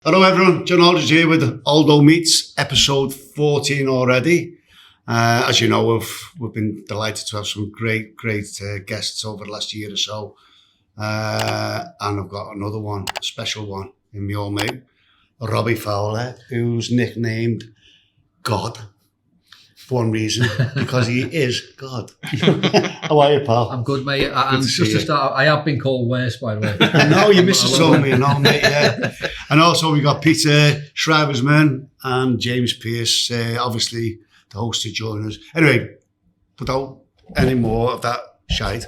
Hello everyone, John Aldridge here with Aldo Meets, episode 14 already. As you know, we've been delighted to have some great guests over the last year or so. And I've got another one, a special one, in my old mate, Robbie Fowler, who's nicknamed God. For one reason, because he is God. How are you, pal? I'm good, mate. And just to start, I have been called worse, by the way. No, you missed it so me, mate, yeah. And also we got Peter Schriewersmann and James Pearce, obviously the host to join us. Anyway, without any more of that shite,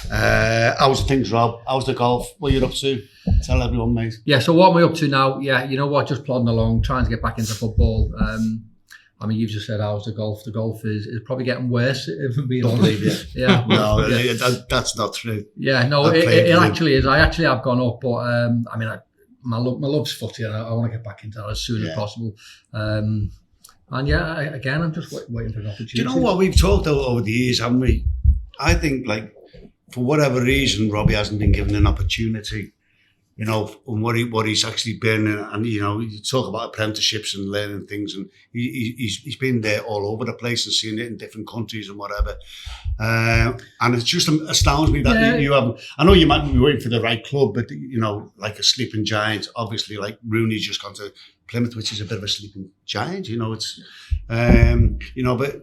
how's the things, Rob? How's the golf? What are you up to? Tell everyone, mate. Yeah, so what am I up to now? Yeah, you know what, just plodding along, trying to get back into football. I mean, you've just said how's the golf. The golf is probably getting worse, if I'm being honest. Yeah. No, that's not true. Yeah, no, it actually is. I actually have gone up, but I mean, my love's footy, and I want to get back into that as soon as possible. And yeah, again, I'm just waiting for an opportunity. Do you know what we've talked over the years, haven't we? I think, like, for whatever reason, Robbie hasn't been given an opportunity. You know, and what he's actually been, and you know, you talk about apprenticeships and learning things, and he's been there all over the place and seen it in different countries and whatever. And it just astounds me that you haven't. I know you might be waiting for the right club, but you know, like a sleeping giant. Obviously, like Rooney's just gone to Plymouth, which is a bit of a sleeping giant. You know, it's you know, but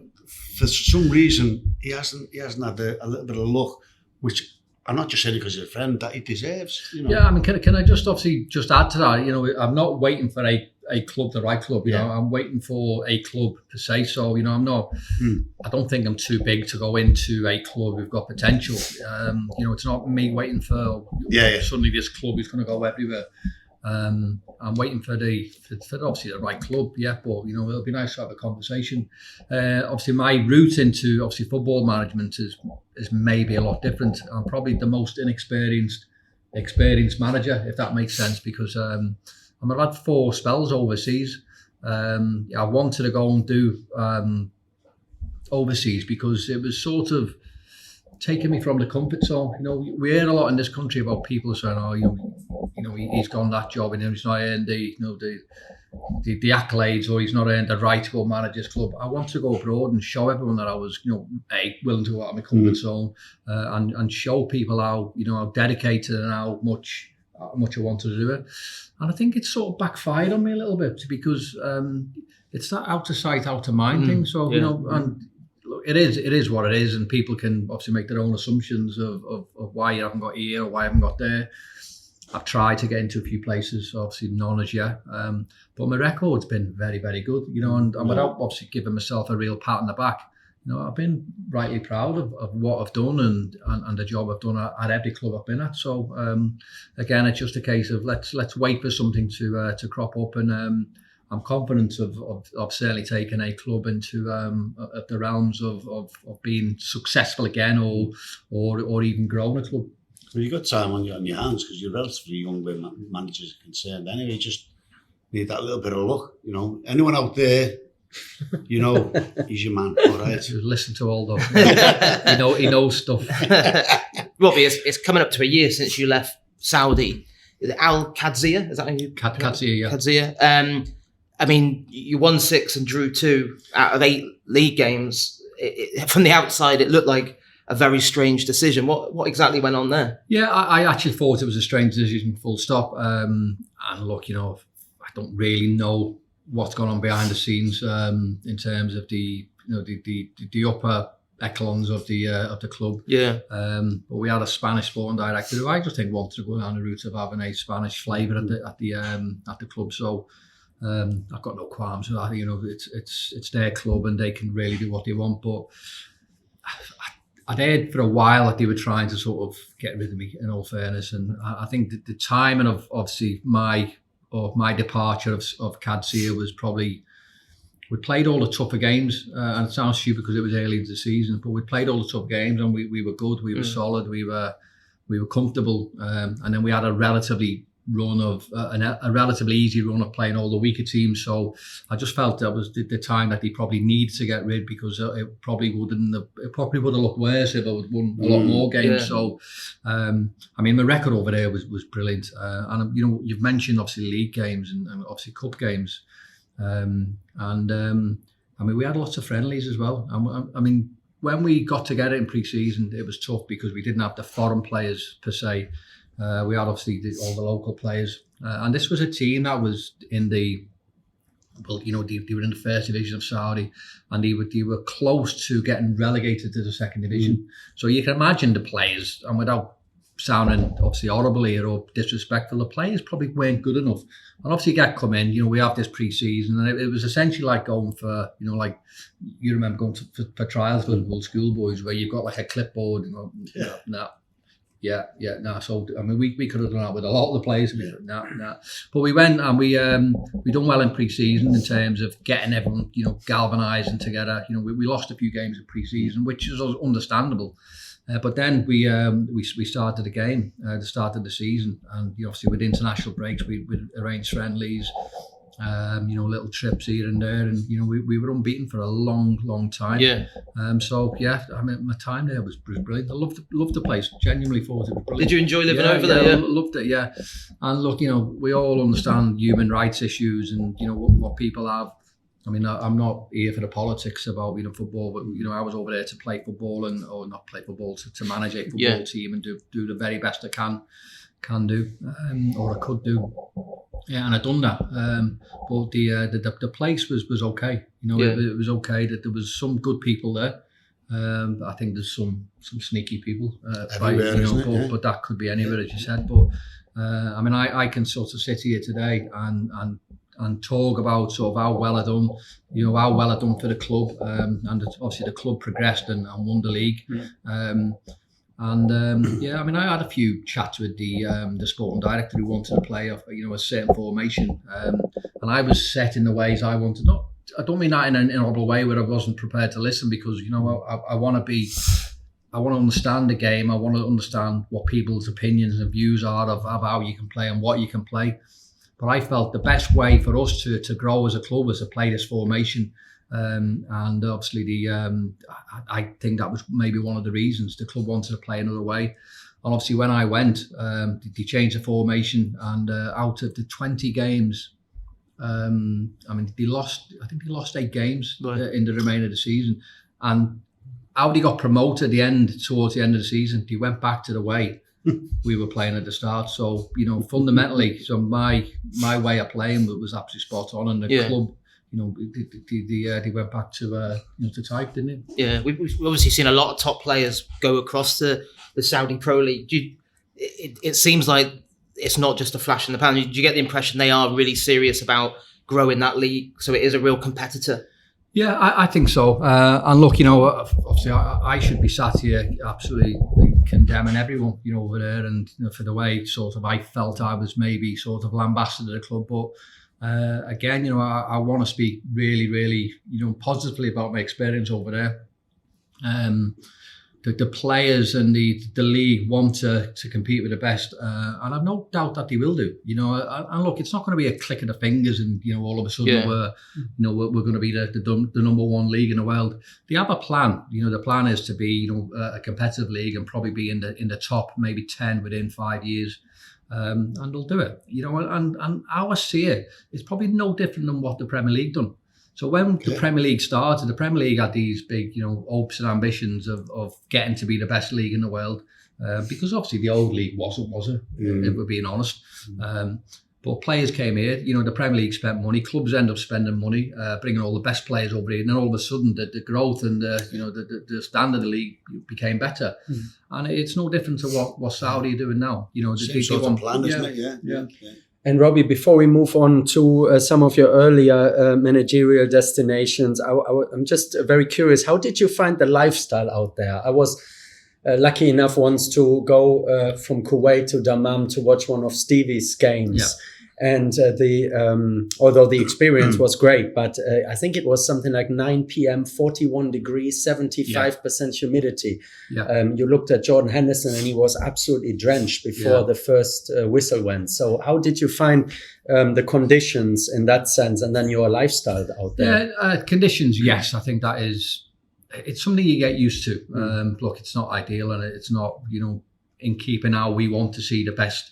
for some reason he hasn't had a little bit of luck, which. I'm not just saying it because he's a friend, that he deserves. You know? Yeah, I mean, can I just obviously just add to that? You know, I'm not waiting for a club, the right club. You know, I'm waiting for a club to say so. You know, I'm not. I don't think I'm too big to go into a club who've got potential. You know, it's not me waiting for suddenly this club is going to go everywhere. I'm waiting for obviously the right club, but you know, it'll be nice to have a conversation. Obviously my route into obviously football management is maybe a lot different. I'm probably the most experienced manager, if that makes sense, because I've had 4 spells overseas. I wanted to go and do overseas because it was sort of taking me from the comfort zone. You know, we hear a lot in this country about people saying, "Oh, you know, he's gone that job and he's not earned the accolades, or he's not earned the right to go manage his club." I want to go abroad and show everyone that I was, you know, willing to go out of my comfort zone, and show people how, you know, how dedicated and how much I wanted to do it. And I think it's sort of backfired on me a little bit because it's that out of sight, out of mind thing. So you know, and. It is what it is, and people can obviously make their own assumptions of why you haven't got here or why you haven't got there. I've tried to get into a few places, obviously none as yet, but my record's been very, very good, you know, and without obviously giving myself a real pat on the back, you know, I've been rightly proud of what I've done and the job I've done at every club I've been at. So again, it's just a case of let's wait for something to crop up, and I'm confident of certainly taking a club into the realms of being successful again, or even growing a club. Well, you've got time on your hands because you're relatively young where managers are concerned. Anyway, you just need that little bit of luck. You know, anyone out there, you know, he's your man. All right. Listen to Aldo. He knows stuff. Robbie, it's coming up to a year since you left Saudi. Is it Al Qadsiya? Is that how you? Qadsiya, yeah. Qadsiya. I mean, you won 6 and drew 2 out of 8 league games. From the outside, it looked like a very strange decision. What exactly went on there? Yeah, I actually thought it was a strange decision, full stop. And look, you know, I don't really know what's gone on behind the scenes in terms of the upper echelons of the club. Yeah. But we had a Spanish sporting director who I just think wanted to go down the route of having a Spanish flavour at the club. So. I've got no qualms with that. You know, it's their club and they can really do what they want. But I'd heard for a while that they were trying to sort of get rid of me, in all fairness. And I think the timing of obviously my departure of Qadsiya was probably, we played all the tougher games, and it sounds stupid because it was early into the season, but we played all the tough games and we were good, we were solid, we were comfortable, and then we had a relatively run of a relatively easy run of playing all the weaker teams. So I just felt that was the time that he probably needed to get rid, because it probably would have looked worse if I would won a lot more games. Yeah. So I mean, my record over there was brilliant. And you've mentioned obviously league games and obviously cup games, and I mean, we had lots of friendlies as well. I mean, when we got together in pre-season, it was tough because we didn't have the foreign players per se. We had obviously all the local players, and this was a team that was in they were in the first division of Saudi, and they were close to getting relegated to the second division. So you can imagine the players, and without sounding obviously horrible here or disrespectful, the players probably weren't good enough. And obviously get come in, we have this pre-season, and it was essentially like going for, like you remember going for trials with Liverpool schoolboys where you've got like a clipboard, So I mean, we could have done that with a lot of the players. But we went and we done well in pre-season in terms of getting everyone, galvanising together. We lost a few games in pre-season, which is understandable. But then we started the game, the start of the season, and obviously with international breaks, we'd arrange friendlies, little trips here and there, and we were unbeaten for a long time. Yeah. I mean, my time there was brilliant. I loved the place. Genuinely thought it was brilliant. Did you enjoy living over there? Yeah, I loved it. Yeah. And look, we all understand human rights issues and what people have. I mean, I'm not here for the politics about football, but I was over there to play football or not play football, to manage a football team and do the very best I can do, or I could do. Yeah, and I done that. But the place was okay. It was okay. That there was some good people there. I think there's some sneaky people. But that could be anywhere, as you said. But I mean, I can sort of sit here today and talk about sort of how well I done, how well I done for the club, and obviously the club progressed and won the league. I mean, I had a few chats with the sporting director who wanted to play off, a certain formation, and I was set in the ways I wanted. I don't mean that in an horrible way where I wasn't prepared to listen, because I want to understand the game. I want to understand what people's opinions and views are of how you can play and what you can play. But I felt the best way for us to grow as a club was to play this formation. And obviously I think that was maybe one of the reasons the club wanted to play another way. And obviously when I went, they changed the formation, and out of the 20 games, I mean, they lost 8 games in the remainder of the season. And how they got promoted towards the end of the season, they went back to the way we were playing at the start. So fundamentally, so my way of playing was absolutely spot on, and the club, they went back to type, didn't it? Yeah, we've obviously seen a lot of top players go across the Saudi Pro League. It seems like it's not just a flash in the pan. Do you get the impression they are really serious about growing that league, so it is a real competitor? Yeah, I think so. And look, obviously I should be sat here absolutely condemning everyone, over there, and for the way sort of I felt I was maybe sort of lambasted at the club. But again, I want to speak really, really, positively about my experience over there. The players and the league want to compete with the best, and I've no doubt that they will do. And look, it's not going to be a click of the fingers and all of a sudden we're going to be the number one league in the world. They have a plan. The plan is to be a competitive league and probably be in the top maybe 10 within 5 years. And they'll do it. And how I see it, it's probably no different than what the Premier League done. So when the Premier League started, the Premier League had these big, hopes and ambitions of getting to be the best league in the world, because obviously the old league wasn't, was it? If we're being honest. But players came here. The Premier League spent money. Clubs end up spending money, bringing all the best players over here, and then all of a sudden the growth and the standard of the league became better. And it's no different to what Saudi are doing now. Same sort of plan, isn't it? Yeah. And Robbie, before we move on to some of your earlier managerial destinations, I'm just very curious, how did you find the lifestyle out there? I was lucky enough once to go from Kuwait to Dammam to watch one of Stevie's games. And although the experience was great, but I think it was something like 9 p.m., 41 degrees, 75% humidity. Yeah. You looked at Jordan Henderson and he was absolutely drenched before the first whistle went. So how did you find the conditions in that sense, and then your lifestyle out there? Yeah, conditions, yes. I think it's something you get used to. Look, it's not ideal, and it's not, in keeping how we want to see the best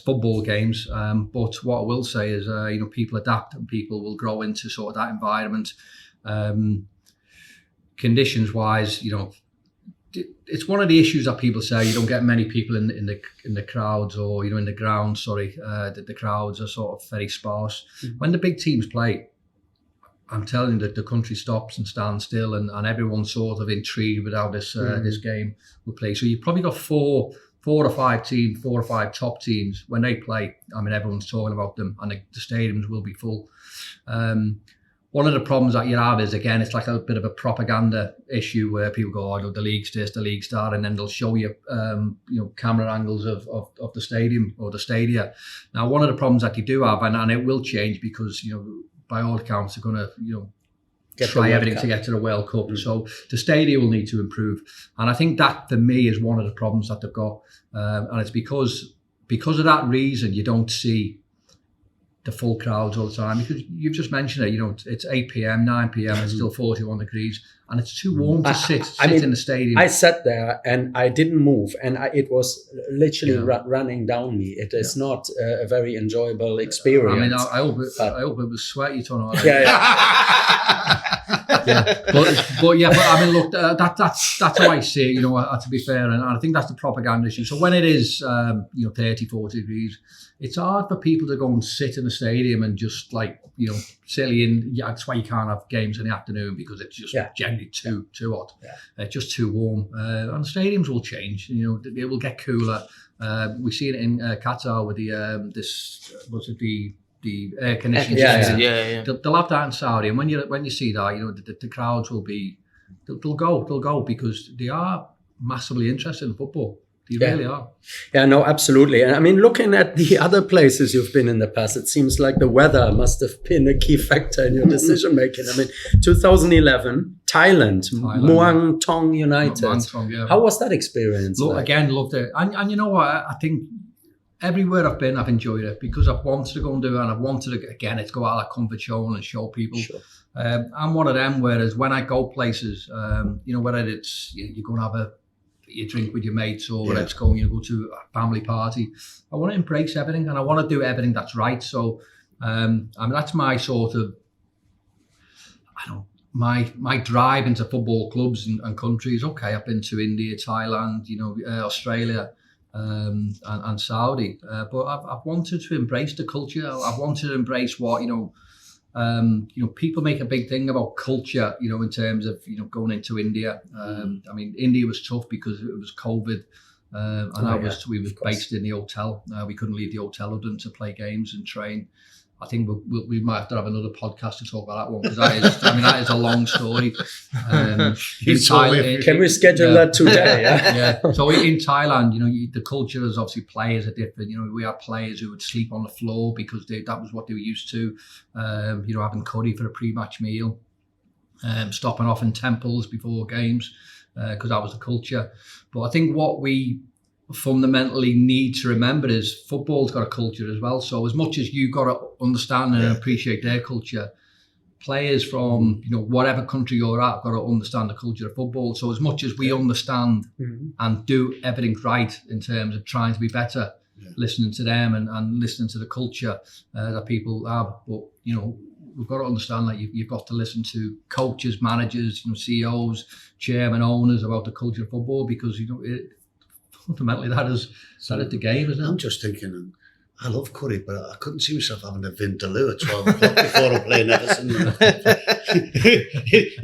football games. But what I will say is, people adapt and people will grow into sort of that environment. Conditions wise, it's one of the issues that people say you don't get many people in the crowds, or in the ground. Sorry, that the crowds are sort of very sparse. When the big teams play, I'm telling you that the country stops and stands still, and everyone's sort of intrigued with how this game will play. So you've probably got four or five top teams. When they play, I mean, everyone's talking about them, and the stadiums will be full. One of the problems that you have is, again, it's like a bit of a propaganda issue where people go, "Oh, the league's this, the league's that," and then they'll show you, camera angles of the stadium or the stadia. Now, one of the problems that you do have, and it will change because, by all accounts, they're going to try everything to get to the World Cup. So the stadium will need to improve. And I think that, for me, is one of the problems that they've got. And it's because of that reason, you don't see the full crowds all the time. Because you've just mentioned it, it's 8 p.m., 9 p.m., it's still 41 degrees. And it's too warm to sit in the stadium. I sat there and I didn't move, and it was literally running down me. It is not a very enjoyable experience. I mean, I hope it was sweaty tonight. But I mean, look, that's how I see it. To be fair, and I think that's the propaganda issue. So when it is 30, 40 degrees, it's hard for people to go and sit in the stadium and just silly. And that's why you can't have games in the afternoon, because it's just generally too hot. It's just too warm. And the stadiums will change. It will get cooler. We see it in Qatar with the air conditioning system. They'll have that in Saudi, and when you see that, the crowds will be, they'll go because they are massively interested in football. They really are. Yeah, no, absolutely. And I mean, looking at the other places you've been in the past, it seems like the weather must have been a key factor in your decision making. I mean, 2011, Thailand, Muang Thong United. How was that experience? Again, loved it. And you know what? I think everywhere I've been, I've enjoyed it because I've wanted to go and do it, and I've wanted to, again, it's go out of that comfort zone and show people. Sure. I'm one of them, whereas when I go places, whether it's you're going to have you drink with your mates, or whether it's going, go to a family party, I want to embrace everything, and I want to do everything that's right. So, I mean, that's my sort of, my drive into football clubs and countries. Okay, I've been to India, Thailand, Australia, and Saudi, but I've wanted to embrace the culture. I've wanted to embrace what people make a big thing about culture, in terms of going into India. I mean, India was tough because it was COVID, and we were based in the hotel. We couldn't leave the hotel other than to play games and train. I think we might have to have another podcast to talk about that one, because that is a long story. Can we schedule that today? So in Thailand, the culture is obviously, players are different. We had players who would sleep on the floor because that was what they were used to. Having curry for a pre-match meal, stopping off in temples before games, because that was the culture. But I think what we fundamentally need to remember is football's got a culture as well. So as much as you've got to understand and appreciate their culture, players from whatever country you're at got to understand the culture of football. So as much as we understand and do everything right in terms of trying to be better, listening to them and listening to the culture that people have, but we've got to understand that you've got to listen to coaches, managers, CEOs, chairmen, owners about the culture of football, because ultimately that is the game, isn't it? I'm just thinking, I love curry, but I couldn't see myself having a vindaloo at 12 o'clock before I'm playing Everton.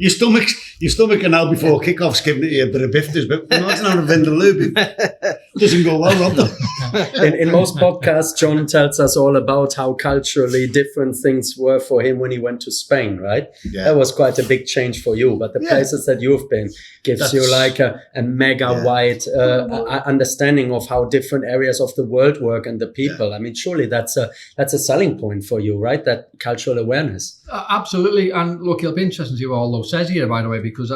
your stomach now before kickoff's giving it a bit of bifters, but imagine having a vindaloo. Doesn't go well, Rob. In most podcasts, John tells us all about how culturally different things were for him when he went to Spain, right? Yeah. That was quite a big change for you. But the places that you've been gives you like a mega wide understanding of how different areas of the world work and the people. I mean, surely that's a selling point for you, right? That cultural awareness. Absolutely. And look, it'll be interesting to see what Aldo says here, by the way, because,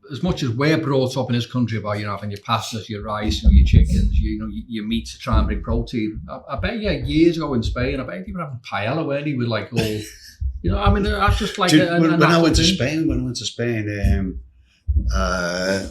as much as we're brought up in this country about, having your pastas, your rice, your chickens, your meats to try and bring protein. I bet years ago in Spain, I bet you were having paella, weren't you, with like all, that's just like when I went to Spain, I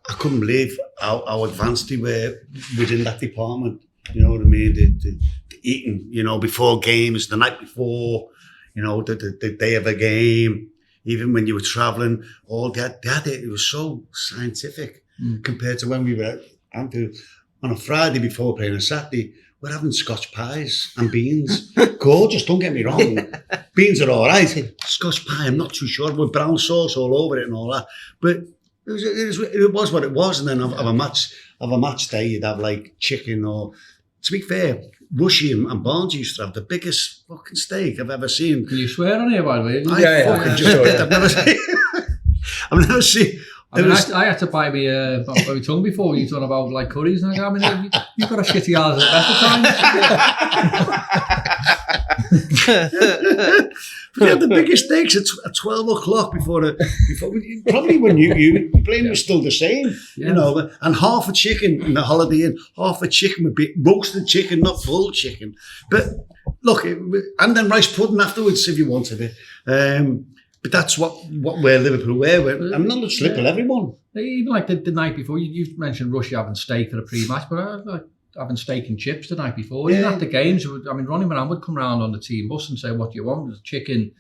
couldn't believe how advanced they were within that department. You know what I mean? The eating, before games, the night before, the day of a game. Even when you were travelling, all that, it was so scientific compared to when we were at Anfield. On a Friday before playing a Saturday, we're having Scotch pies and beans. Gorgeous, don't get me wrong. Beans are all right. Scotch pie, I'm not too sure, with brown sauce all over it and all that. But it was what it was. And then of a match day, you'd have like chicken or, to be fair, Rushy and Barnes used to have the biggest fucking steak I've ever seen. Can you swear on here, by the way? I've never seen. I had to buy me tongue before you talking about like curries and you've got a shitty hours at the best of times. But they had the biggest steaks at 12 o'clock before probably when you blame was still the same, and half a chicken in the Holiday Inn, half a chicken would be roasted chicken, not full chicken. But look, and then rice pudding afterwards if you wanted it. But that's where Liverpool were. I'm not a slip with everyone. Even like the night before, you mentioned Russia having steak for the pre-match, but I like having steak and chips the night before. Even after games, Ronnie Moran would come round on the team bus and say, "What do you want? Was chicken,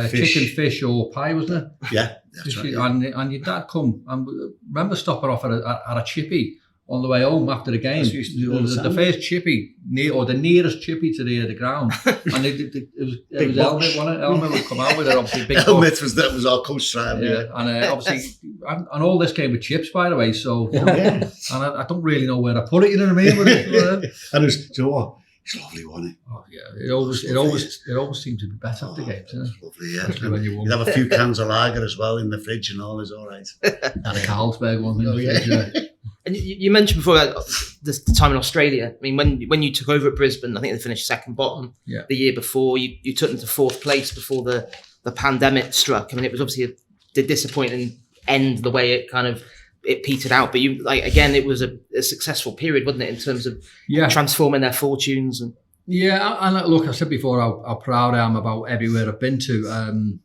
fish, or pie, wasn't it?" Yeah, that's right. And your dad come and remember stopping off at a chippy on the way home after the game. The first chippy, the nearest chippy to the ground, and it was helmet. One helmet would come out with it. Obviously, big helmet was our coach driver. Yeah, and obviously, and all this came with chips, by the way. So, and I don't really know where to put it. You know what I mean? And it's it's lovely, wasn't it? Oh yeah, it always seemed to be better after games. It was lovely, yeah. Especially when you won. You'd have a few cans of lager as well in the fridge and all. Is all right. And a Carlsberg one. And you mentioned before the time in Australia. I mean, when you took over at Brisbane, I think they finished second bottom the year before. You took them to fourth place before the pandemic struck. I mean, it was obviously the disappointing end the way it kind of it petered out. But it was a successful period, wasn't it, in terms of transforming their fortunes and. Yeah, and look, I said before how proud I am about everywhere I've been to.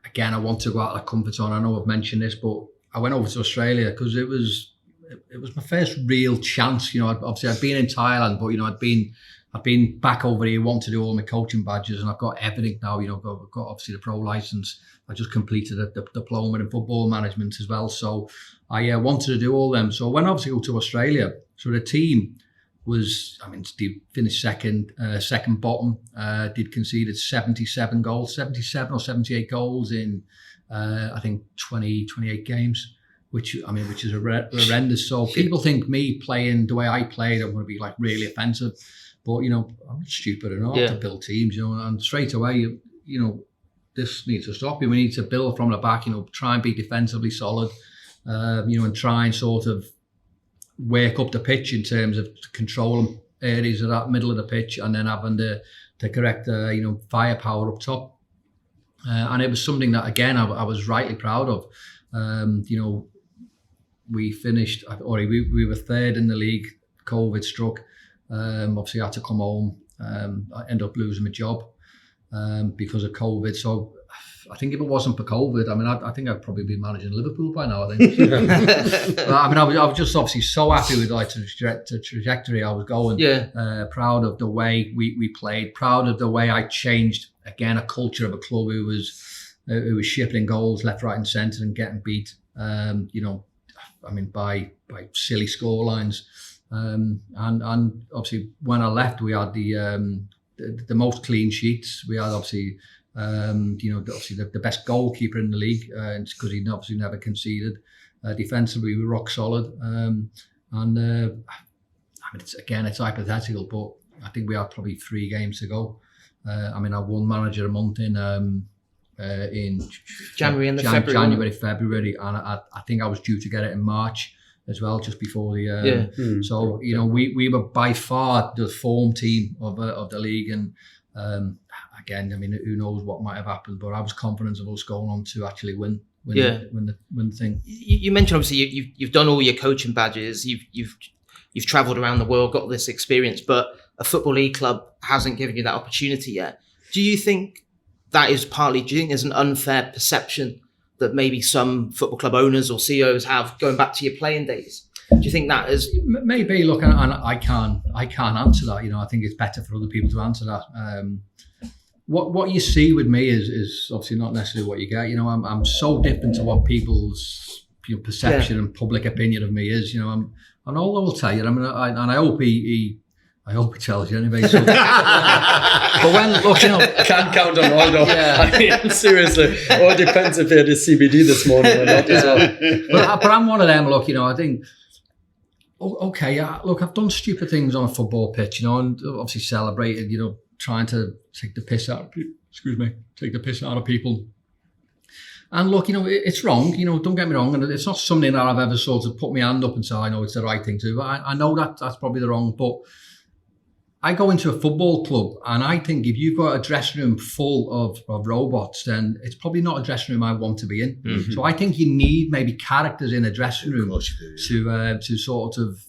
Again, I want to go out of the comfort zone. I know I've mentioned this, but I went over to Australia because it was my first real chance. Obviously I'd been in Thailand, but I've been back over here wanting to do all my coaching badges, and I've got everything now. I've got obviously the pro license. I just completed the diploma in football management as well. So I wanted to do all them. So I went obviously go to Australia. So the team was, they finished second bottom. They'd conceded 77 goals, 77 or 78 goals in I think 28 games. Which is horrendous. So people think me playing the way I played, I'm going to be like really offensive, but I'm not stupid enough to build teams, and straight away, this needs to stop. We need to build from the back, try and be defensively solid, and try and sort of work up the pitch in terms of controlling areas of that middle of the pitch, and then having the correct, firepower up top. And it was something that again I was rightly proud of. We finished, or we were third in the league. COVID struck. Obviously, I had to come home. I ended up losing my job because of COVID. So I think if it wasn't for COVID, I think I'd probably be managing Liverpool by now. I think. I was just obviously so happy with the trajectory I was going. Yeah. Proud of the way we played. Proud of the way I changed again a culture of a club who was shipping goals left, right, and centre and getting beat. By silly score lines. And obviously when I left, we had the most clean sheets. We had obviously the best goalkeeper in the league because he obviously never conceded. Defensively, we were rock solid. And I mean, it's hypothetical, but I think we had probably 3 games to go. I mean, I won manager a month in January and February. February, and I think I was due to get it in March as well, just before the. So you know, we were by far the form team of the league, and again, I mean, who knows what might have happened, but I was confident of us going on to actually win the thing. You mentioned obviously you've done all your coaching badges, you've travelled around the world, got this experience, but a Football League club hasn't given you that opportunity yet. Do you think that is partly? Do you think there's an unfair perception that maybe some football club owners or CEOs have going back to your playing days? Do you think that is maybe? Look, and I can't answer that. You know, I think it's better for other people to answer that. What you see with me is obviously not necessarily what you get. You know, I'm so different to what people's perception and public opinion of me is. You know, and all I will tell you. I mean, I hope I hope he tells you anyway. So. But when, look, you know, can't count on Aldo. Yeah. I mean, seriously, all depends if he had his CBD this morning or not as well. But I'm one of them. Look, you know, I think. Okay, look, I've done stupid things on a football pitch, you know, and obviously celebrated, you know, trying to take the piss out of people. And look, you know, it's wrong, you know, don't get me wrong, and it's not something that I've ever sort of put my hand up and said, I know it's the right thing to do. But I know that's probably the wrong, but I go into a football club and I think if you've got a dressing room full of robots, then it's probably not a dressing room I want to be in. Mm-hmm. So I think you need maybe characters in a dressing room to sort of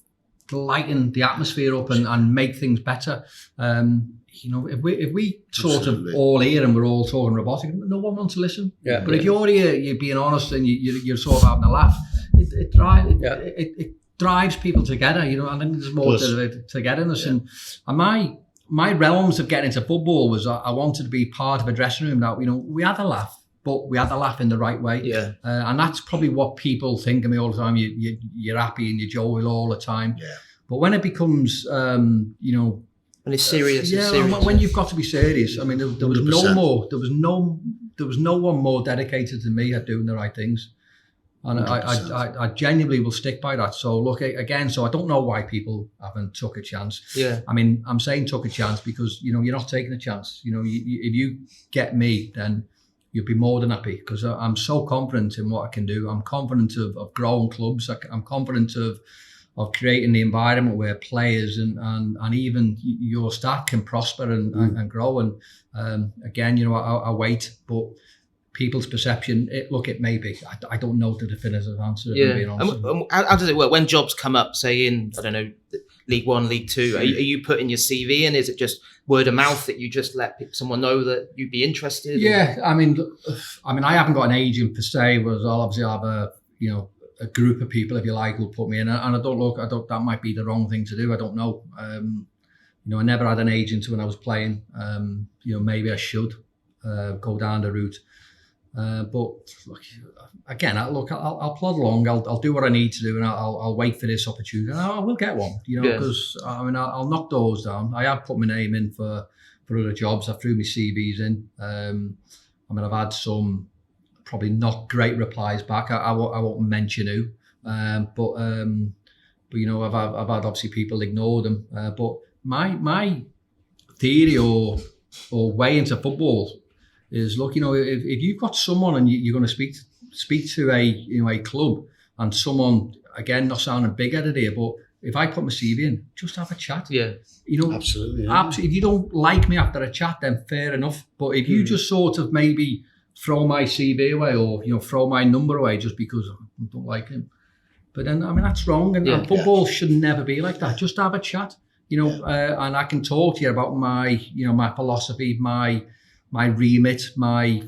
lighten the atmosphere up and make things better. You know, if we sort of all here and we're all talking robotic, no one wants to listen. Yeah, but if you're here, you're being honest and you're sort of having a laugh, it drives people together, you know. I think there's more to togetherness. Yeah. And my realms of getting into football was I wanted to be part of a dressing room that, you know, we had a laugh, but we had a laugh in the right way. Yeah. And that's probably what people think of me all the time. You're happy and you're jovial all the time. Yeah. But when it becomes, you know, when it's serious, when you've got to be serious. I mean, there was 100%. There was no one more dedicated than me at doing the right things. And I genuinely will stick by that. So look, again, so I don't know why people haven't took a chance. Yeah. I mean, I'm saying took a chance because, you know, you're not taking a chance. You know, if you get me, then you'll be more than happy because I'm so confident in what I can do. I'm confident of growing clubs. I'm confident of creating the environment where players and even your staff can prosper and grow. And again, you know, I wait, but people's perception, it may be. I don't know the definitive answer. Yeah. Being honest. How does it work when jobs come up, say in, I don't know, League One, League Two? Are you putting your CV in? Is it just word of mouth that you just let someone know that you'd be interested? Yeah, I mean, I haven't got an agent per se, whereas I'll obviously have a group of people, if you like, who'll put me in. And I don't. That might be the wrong thing to do. I don't know. You know, I never had an agent when I was playing. You know, maybe I should go down the route. But look, again, I'll plod along. I'll do what I need to do, and I'll wait for this opportunity. And I will get one, you know, because I mean, I'll knock doors down. I have put my name in for other jobs. I threw my CVs in. I mean, I've had some probably not great replies back. I won't mention who, but you know, I've had obviously people ignore them. But my theory or way into football is, look, you know, if you've got someone and you're going to speak to a club, and someone, again, not sounding big-headed here, but if I put my CV in, just have a chat. Yeah. You know, absolutely. Yeah. If you don't like me after a chat, then fair enough. But if you just sort of maybe throw my CV away, or, you know, throw my number away just because I don't like him, but then, I mean, that's wrong. And football should never be like that. Just have a chat, you know, and I can talk to you about my philosophy, my remit, my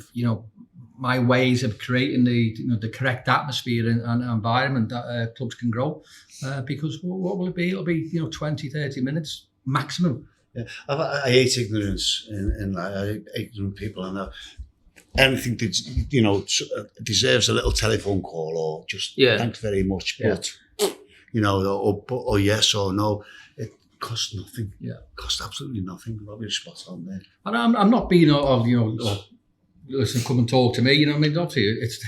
ways of creating the correct atmosphere and environment that clubs can grow. Because what will it be? It'll be 20, 30 minutes maximum. Yeah, I hate ignorance and I hate ignorant people, and anything that deserves a little telephone call or just thanks very much, but or yes or no. Costs nothing. Yeah, costs absolutely nothing. Robbie, spot on there. And I'm not being listen, come and talk to me. You know, I mean, obviously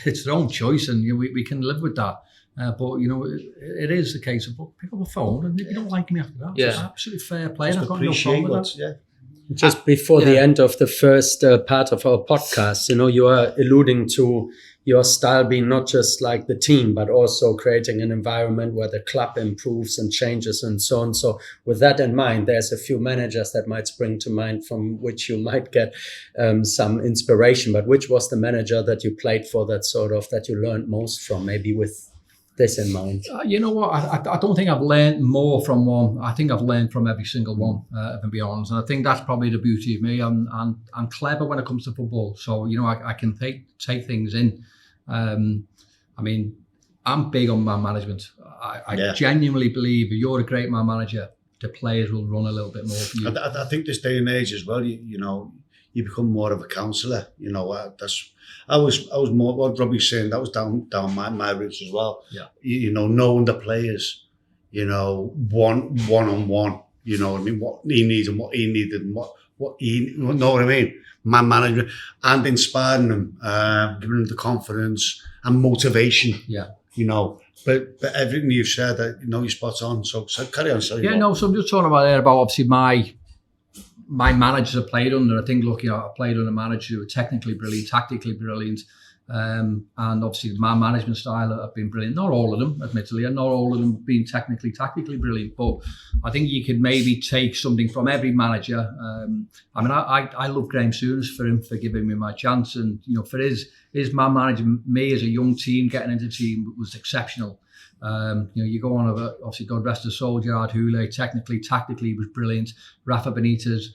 it's their own choice, and we can live with that. But it is the case of pick up a phone, and if you don't like me after that, it's absolutely fair play. And I've got no problem with that. Just before the end of the first part of our podcast, you are alluding to your style being not just like the team, but also creating an environment where the club improves and changes and so on. So with that in mind, there's a few managers that might spring to mind from which you might get some inspiration. But which was the manager that you played for that you learned most from, maybe with this in mind? You know what? I don't think I've learned more from one. I think I've learned from every single one, if I'm being honest. And I think that's probably the beauty of me. I'm clever when it comes to football. So, I can take things in. I mean, I'm big on man management. I genuinely believe if you're a great man manager, the players will run a little bit more for you. I think this day and age as well, you become more of a counsellor. I was more what Robbie's saying. That was down my roots as well. Yeah. Knowing the players, one on one. You know what I mean? What he needs and what he needed and what he, you know what I mean? Man management and inspiring them, giving them the confidence and motivation. Yeah. But everything you've said, you're spot on. So carry on. Sorry. Yeah, no. So I'm just talking about obviously my managers I played under. I think, look, I played under managers who were technically brilliant, tactically brilliant, and obviously my management style have been brilliant. Not all of them, admittedly, and not all of them have been tactically brilliant. But I think you could maybe take something from every manager. I love Graham Souness for giving me my chance, and for his man managing me as a young team, getting into the team was exceptional. You go on, obviously, God rest his soul, Gerard Houllier, tactically was brilliant. Rafa Benitez,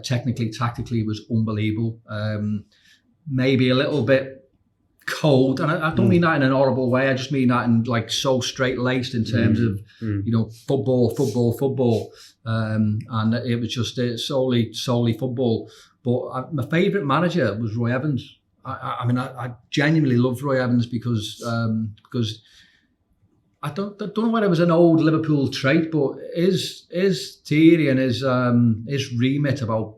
tactically was unbelievable. Maybe a little bit cold, and I don't mean that in an horrible way. I just mean that in so straight-laced in terms of, football. And it was just solely football. But my favourite manager was Roy Evans. I genuinely loved Roy Evans because I don't know whether it was an old Liverpool trait, but his theory and his remit about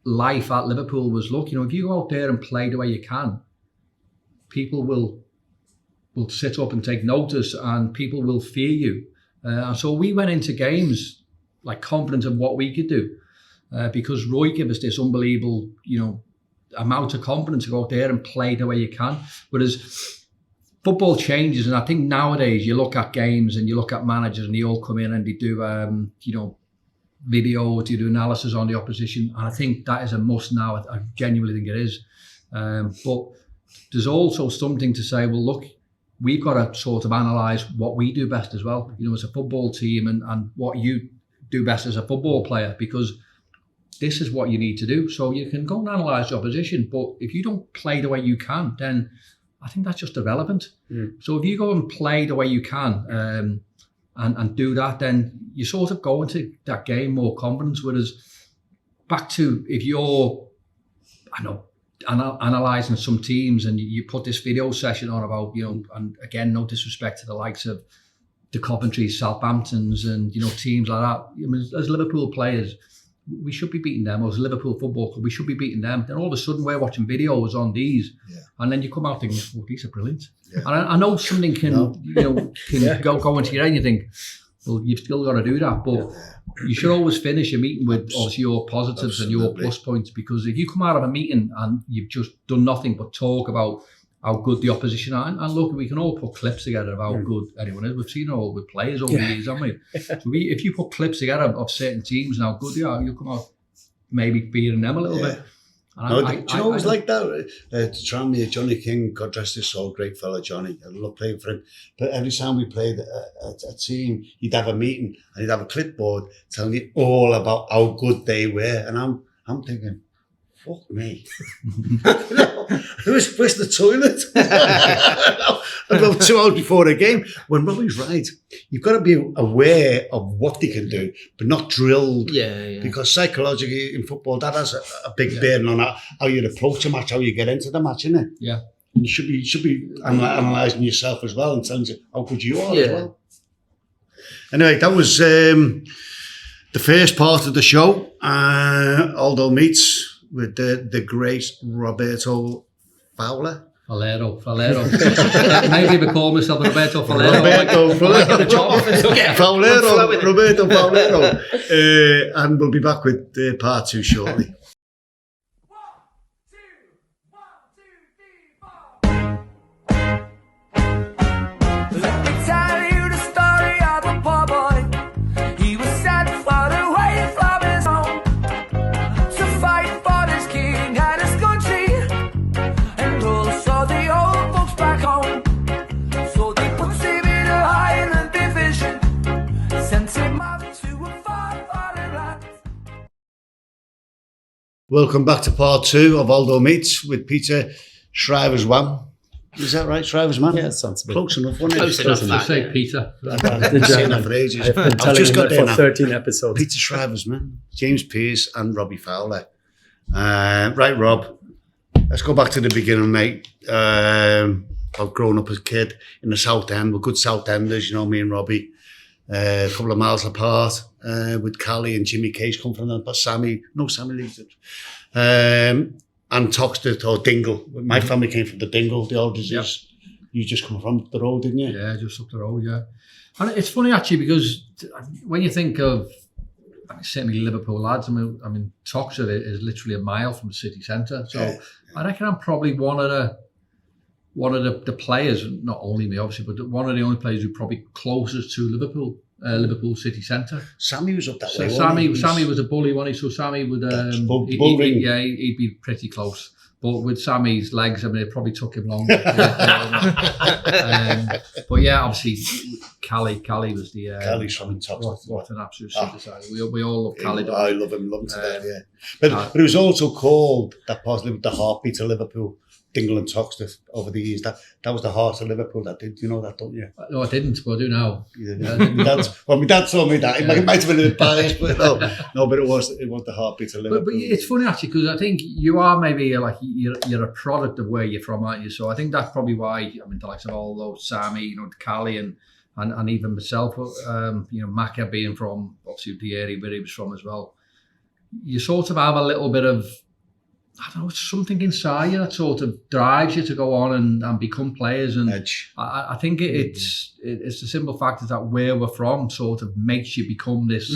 life at Liverpool was, look, if you go out there and play the way you can, people will sit up and take notice, and people will fear you. And so we went into games confident of what we could do, because Roy gave us this unbelievable, amount of confidence to go out there and play the way you can. Whereas football changes, and I think nowadays you look at games and you look at managers and they all come in and they do, video, to do analysis on the opposition, and I think that is a must now. I genuinely think it is. But there's also something to say, well, look, we've got to sort of analyse what we do best as well, as a football team, and what you do best as a football player, because this is what you need to do. So you can go and analyse the opposition, but if you don't play the way you can, then I think that's just irrelevant. So if you go and play the way you can, and do that, then you sort of go into that game more confidence. Whereas back to if you're, analysing some teams and you put this video session on about, and again, no disrespect to the likes of the Coventry, Southamptons and, teams like that. As Liverpool players, we should be beating them. Or as Liverpool Football Club, we should be beating them. Then all of a sudden we're watching videos on these, and then you come out thinking, oh, these are brilliant. Yeah. And I know something can go into your head and you think, well, you've still got to do that. But you should always finish a meeting with obviously your positives and your plus points, because if you come out of a meeting and you've just done nothing but talk about how good the opposition are, and look, we can all put clips together of how good anyone is. We've seen it all with players over the years, haven't we? So if you put clips together of certain teams and how good they are, you'll come out maybe beating them a little bit. Do you know it was like that? Tranmere, Johnny King, God rest his soul, great fella Johnny. I love playing for him. But every time we played a team, he'd have a meeting and he'd have a clipboard telling you all about how good they were. And I'm thinking, fuck me. Where's the toilet? About 2 hours before the game. When Robbie's right, you've got to be aware of what they can do, but not drilled. Yeah. Because psychologically in football, that has a big bearing on how you approach a match, how you get into the match, isn't it? Yeah. And you should be analysing yourself as well and telling you how good you are as well. Anyway, that was the first part of the show. Aldo meets with the great Roberto Fowler. Fowler. Maybe we call myself Roberto Fowler. Roberto Fowler. And we'll be back with part 2 shortly. Welcome back to part 2 of Aldo Meets with Peter Schriewersmann. Is that right, Schriewersmann? Yeah, sounds a bit close enough, wasn't it? Close enough. Say Peter. I've seen that for ages. I've been telling him that for 13 episodes. Peter Schriewersmann, James Pearce and Robbie Fowler. Right, Rob, let's go back to the beginning, mate. I've grown up as a kid in the South End. We're good South Enders, you know, me and Robbie. A couple of miles apart, with Callie and Jimmy Case come from them, but Sammy Leeds. And Toxteth or Dingle. My family came from the Dingle, the old disease. Yep. You just come from the road, didn't you? Yeah, just up the road, yeah. And it's funny actually because when you think of certainly Liverpool lads, I mean Toxteth is literally a mile from the city centre. So yeah. I reckon I'm probably one of the players, not only me obviously, but one of the only players who probably closest to Liverpool city centre. Sammy was up that way. Sammy was a bully, wasn't he? So Sammy would he'd be pretty close. But with Sammy's legs, I mean, it probably took him longer. But yeah, obviously, Callie was the... Callie's from Toxteth. What an absolute superstar. We all love Callie. I love him to death, yeah. But it was also called, that possibly the heartbeat of Liverpool. Dingle and Toxteth over the years. That was the heart of Liverpool. That did. You know that, don't you? No, I didn't, but I do now. My dad told me that. It might have been a bit biased, but no. But it was the heartbeat of Liverpool. But it's funny actually because I think you are maybe like you're a product of where you're from, aren't you? So I think that's probably why. I mean, the likes of Aldo, Sammy, Callie, and even myself. Macca being from obviously the area where he was from as well. You sort of have a little bit of, I don't know, something inside you that sort of drives you to go on and become players. And edge. I think it's the simple fact is that where we're from sort of makes you become this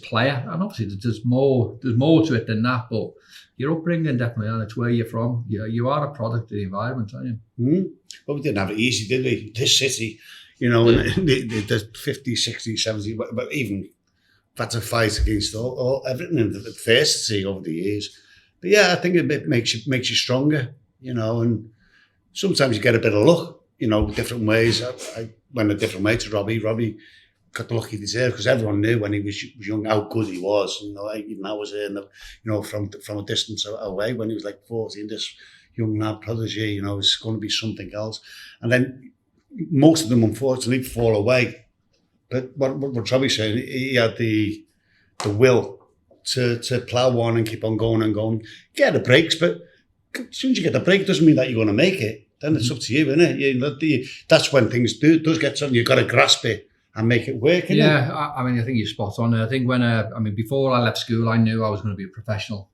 player. And obviously there's more to it than that, but your upbringing definitely, and it's where you're from. You are a product of the environment, aren't you? Mm. But we didn't have it easy, did we? This city, in the 50s, 60s, 70s, but even that's a fight against all everything in the adversity over the years. But yeah, I think it makes you stronger, and sometimes you get a bit of luck, different ways. I went a different way to Robbie. Robbie got the luck he deserved because everyone knew when he was young how good he was. Even I was there, from a distance away when he was like 14, this young lad prodigy, it's going to be something else. And then most of them, unfortunately, fall away. But what Robbie's saying, he had the will to plough on and keep on going and going. Get the breaks, but as soon as you get the break, it doesn't mean that you're going to make it. Then it's up to you, isn't it? That's when things does get something. You've got to grasp it and make it work. Yeah, I mean, I think you're spot on. I think before I left school, I knew I was going to be a professional.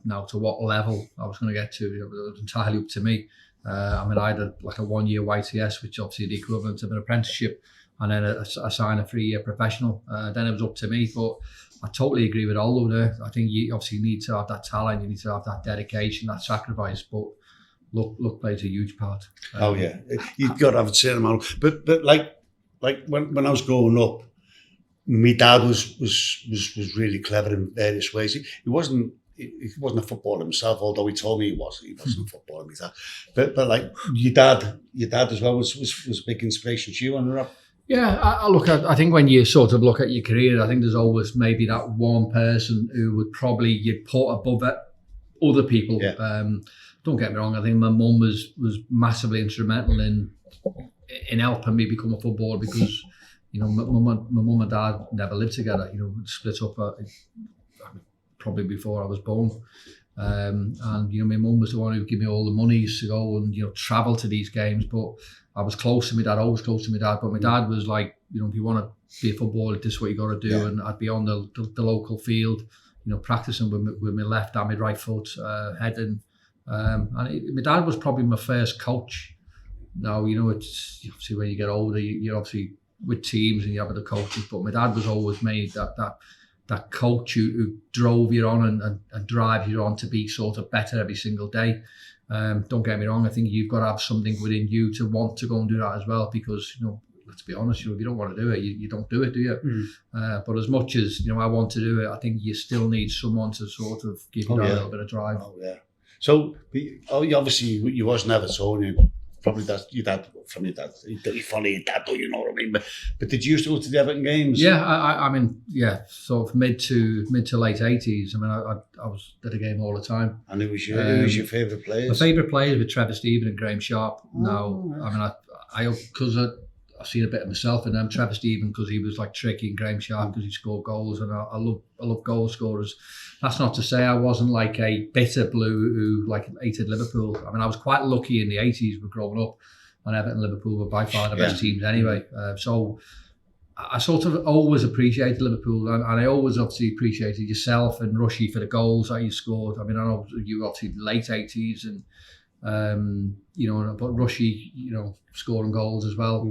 Now, to what level I was going to get to, it was entirely up to me. I had a 1-year YTS, which obviously the equivalent of an apprenticeship, and then I signed a 3-year professional. Then it was up to me, but I totally agree with Aldo there. I think you obviously need to have that talent, you need to have that dedication, that sacrifice, but luck plays a huge part. Oh yeah, you've got to have a certain amount. But like when I was growing up, my dad was really clever in various ways. He wasn't a footballer himself, although he told me he wasn't a footballer himself. But like your dad as well was a big inspiration to you, and Rob. Yeah, I think when you sort of look at your career, I think there's always maybe that one person who would probably you'd put above it, other people. Yeah. Don't get me wrong, I think my mum was massively instrumental in helping me become a footballer because, my mum and dad never lived together, split up probably before I was born. And my mum was the one who gave me all the money to go and travel to these games, but I was close to my dad, always close to my dad. But my dad was like, if you want to be a footballer, this is what you got to do. Yeah. And I'd be on the local field, practicing with my left and my right foot, heading My dad was probably my first coach. Now, it's obviously when you get older, you're obviously with teams and you have other coaches, but my dad was always made that coach who drove you on and drives you on to be sort of better every single day. Don't get me wrong, I think you've got to have something within you to want to go and do that as well, because, let's be honest, if you don't want to do it, you don't do it, do you? But as much as, I want to do it, I think you still need someone to sort of give you that little bit of drive. Oh, yeah. So, obviously, you was never Evertonian. Probably that's your dad, from your dad. You follow your dad, you know what I mean? But did you used to go to the Everton games? Yeah, I mean, sort of mid to late 80s. I mean, I was at the game all the time. And who was your favourite players? My favourite players were Trevor Stephen and Graham Sharp. Because I've seen a bit of myself in them. Trevor Stephen, because he was like tricky, and Graham Sharp because he scored goals, and I love goal scorers. That's not to say I wasn't like a bitter blue who like hated Liverpool. I mean, I was quite lucky in the 80s with growing up, and Everton and Liverpool were by far the best teams anyway. So I sort of always appreciated Liverpool, and I always obviously appreciated yourself and Rushy for the goals that you scored. I mean, I know you were obviously late 80s and but Rushy, scoring goals as well.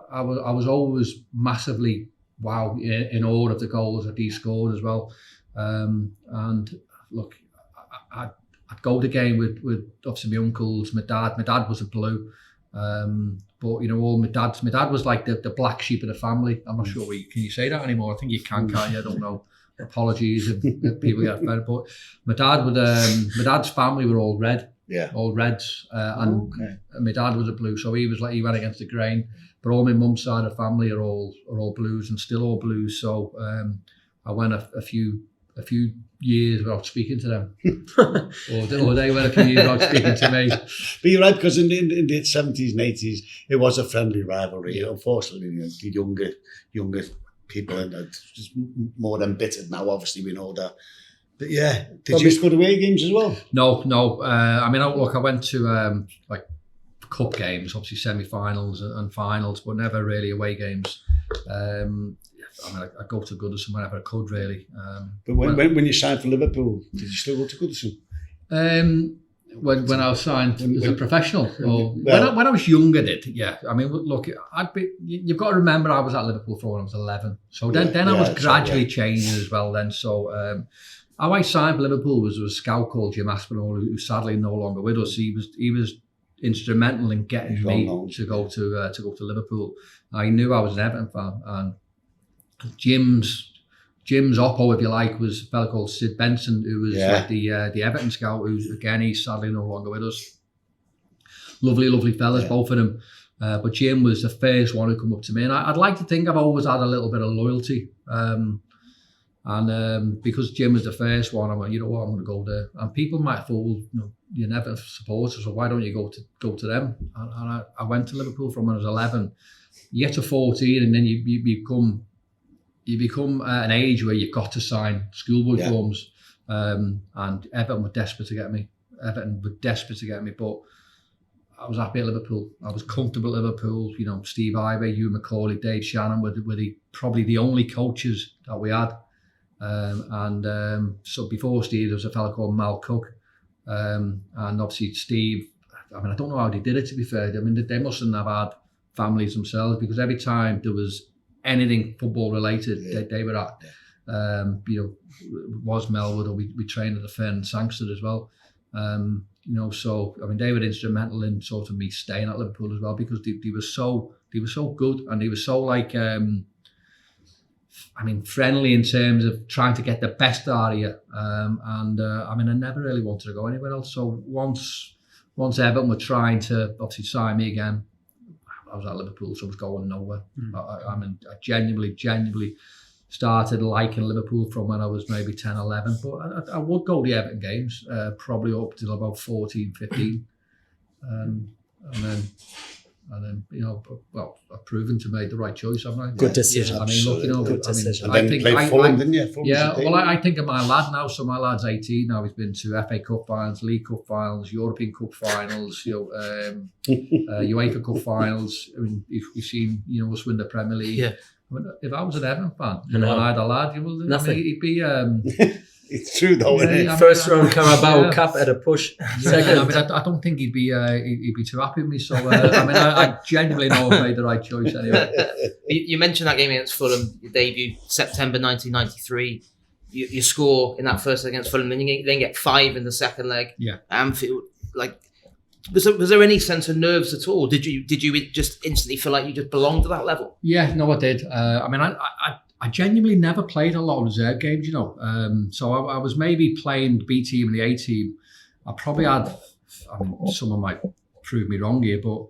I was always massively in awe of the goals that he scored as well. And look, I'd go to the game with obviously my uncles, my dad. My dad was a blue, but all my dad was like the black sheep of the family. I'm not sure can you say that anymore? I think you can, can't you? I don't know. Apologies if people get offended, but my dad's family were all red. Yeah, all reds, and my dad was a blue, so he went against the grain. But all my mum's side of the family are all blues and still all blues. So I went a few years without speaking to them, or they went a few years without speaking to me. But you're right, because in the 70s and 80s it was a friendly rivalry. Unfortunately, the younger people are just more embittered now. Obviously, we know that. But yeah, did you go to away games as well? No. I mean, I went to like cup games, obviously semi-finals and finals, but never really away games. I mean, I go to Goodison whenever I could, really. But when you signed for Liverpool, did you still go to Goodison? When I was signed as a professional, or when I was younger, I mean, look, you've got to remember I was at Liverpool for when I was 11. So then I was gradually changing as well. Then how I signed for Liverpool was a scout called Jim Aspinall, who sadly no longer with us. He was instrumental in getting me to go to Liverpool. I knew I was an Everton fan, and Jim's oppo, if you like, was a fella called Sid Benson, who was like the Everton scout, who's again, he's sadly no longer with us. Lovely fellas, both of them. But Jim was the first one who come up to me, and I'd like to think I've always had a little bit of loyalty. And because Jim was the first one, I went, I'm going to go there. And people might have thought, you're never supporters, so why don't you go to them? And I went to Liverpool from when I was 11. You get to 14, and then you become an age where you've got to sign schoolboy forms. And Everton were desperate to get me. But I was happy at Liverpool. I was comfortable at Liverpool. Steve Ivey, Hugh McCauley, Dave Shannon were probably the only coaches that we had. So before Steve, there was a fella called Mal Cook. And obviously Steve, I mean, I don't know how they did it, to be fair. I mean, they mustn't have had families themselves, because every time there was anything football related, they were at. Was Melwood, or we trained at the Fern Sangstead as well. So I mean, they were instrumental in sort of me staying at Liverpool as well, because they were so good, and they were so like friendly in terms of trying to get the best out of you. I mean, I never really wanted to go anywhere else. So once Everton were trying to obviously sign me again, I was at Liverpool, so I was going nowhere. I genuinely started liking Liverpool from when I was maybe 10, 11. But I would go to the Everton games, probably up till about 14, 15. And then I've proven to make the right choice, haven't I? Good decision. I mean, look, good decision. And then played Fulham, didn't you? I think of my lad now. So my lad's 18 now. He's been to FA Cup finals, League Cup finals, European Cup finals, UEFA Cup finals. I mean, if we've seen us win the Premier League. Yeah. I mean, if I was an Everton fan, and I had a lad, he'd be It's true though, isn't it? First round Carabao Cup at a push. Second. I mean, I don't think he'd be too happy with me. So I mean, I genuinely know I made the right choice anyway. You mentioned that game against Fulham, your debut, September 1993. You score in that first leg against Fulham, then you then get 5 in the second leg. Yeah. Anfield, like, was there any sense of nerves at all? Did you just instantly feel like you just belonged to that level? Yeah, no, I did. I mean, I genuinely never played a lot of reserve games, you know. So I was maybe playing the B team and the A team. I probably had, I mean, someone might prove me wrong here, but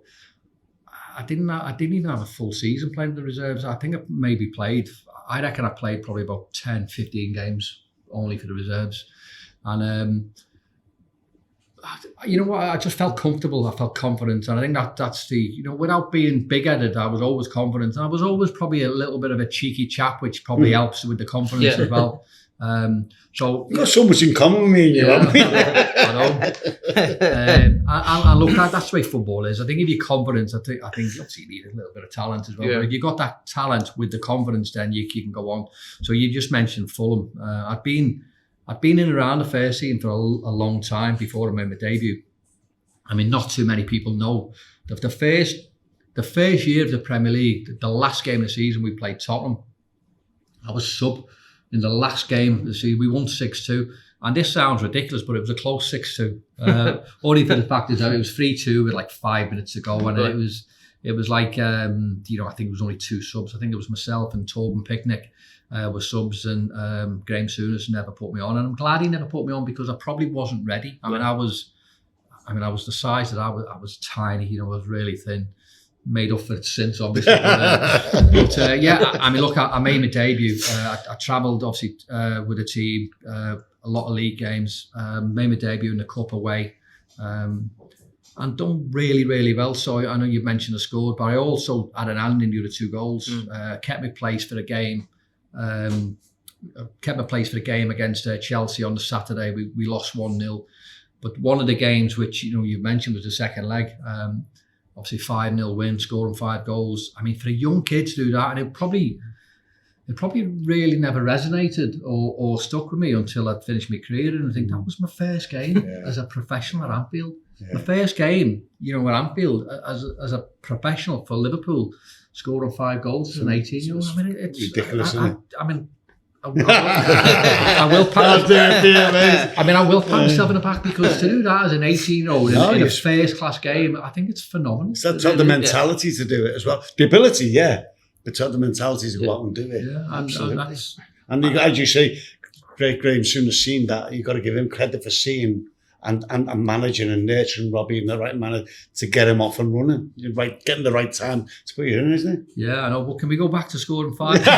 I didn't even have a full season playing the reserves. I think I reckon I played probably about 10, 15 games only for the reserves. And, you know what, I just felt comfortable. I felt confident. And I think that's the, you know, without being big-headed, I was always confident. And I was always probably a little bit of a cheeky chap, which probably helps with the confidence as well. So you've got so much in common with me and you, haven't you? I know. And look, that's the way football is. I think if you're confident, I think obviously you need a little bit of talent as well. Yeah. But if you've got that talent with the confidence, then you can go on. So you just mentioned Fulham. I'd been in and around the first team for a long time before I made my debut. I mean, not too many people know that the first year of the Premier League, the last game of the season, we played Tottenham. I was sub in the last game of the season. We won 6-2. And this sounds ridiculous, but it was a close 6-2. Only for the fact is that it was 3-2 with like 5 minutes to go. And it was like, you know, I think it was only 2 subs. I think it was myself and Tobin Picnic were subs, and Graham Souness never put me on. And I'm glad he never put me on because I probably wasn't ready. I mean, I was the size that I was tiny, you know, I was really thin. Made up for it since, obviously. But yeah, I mean, look, I made my debut. I travelled, obviously, with a team, a lot of league games. Made my debut in the Cup away, and done really, really well. So I know you've mentioned I scored, but I also had an hand in the other 2 goals. Kept my place for the game. Kept my place for the game against Chelsea on the Saturday. We lost 1-0. But one of the games, which, you know, you mentioned, was the second leg. Obviously 5-0 win, scoring 5 goals. I mean, for a young kid to do that, and it probably really never resonated or stuck with me until I'd finished my career. And I think that was my first game as a professional at Anfield. My first game, you know, at Anfield as a professional for Liverpool, scoring 5 goals as an 18-year-old. I mean, it's ridiculous, isn't it? I mean, I will pat myself in the back, because to do that as an 18-year-old in a first-class game, I think it's phenomenal. It's to have the mentality to do it as well. The ability, but to have the mentality to go out and do it. Yeah, absolutely. And as you say, great Graham Souness seen that. You've got to give him credit for seeing and managing and nurturing Robbie in the right manner to get him off and running. Getting the right time to put you in, isn't it? Yeah, I know. But can we go back to scoring 5? But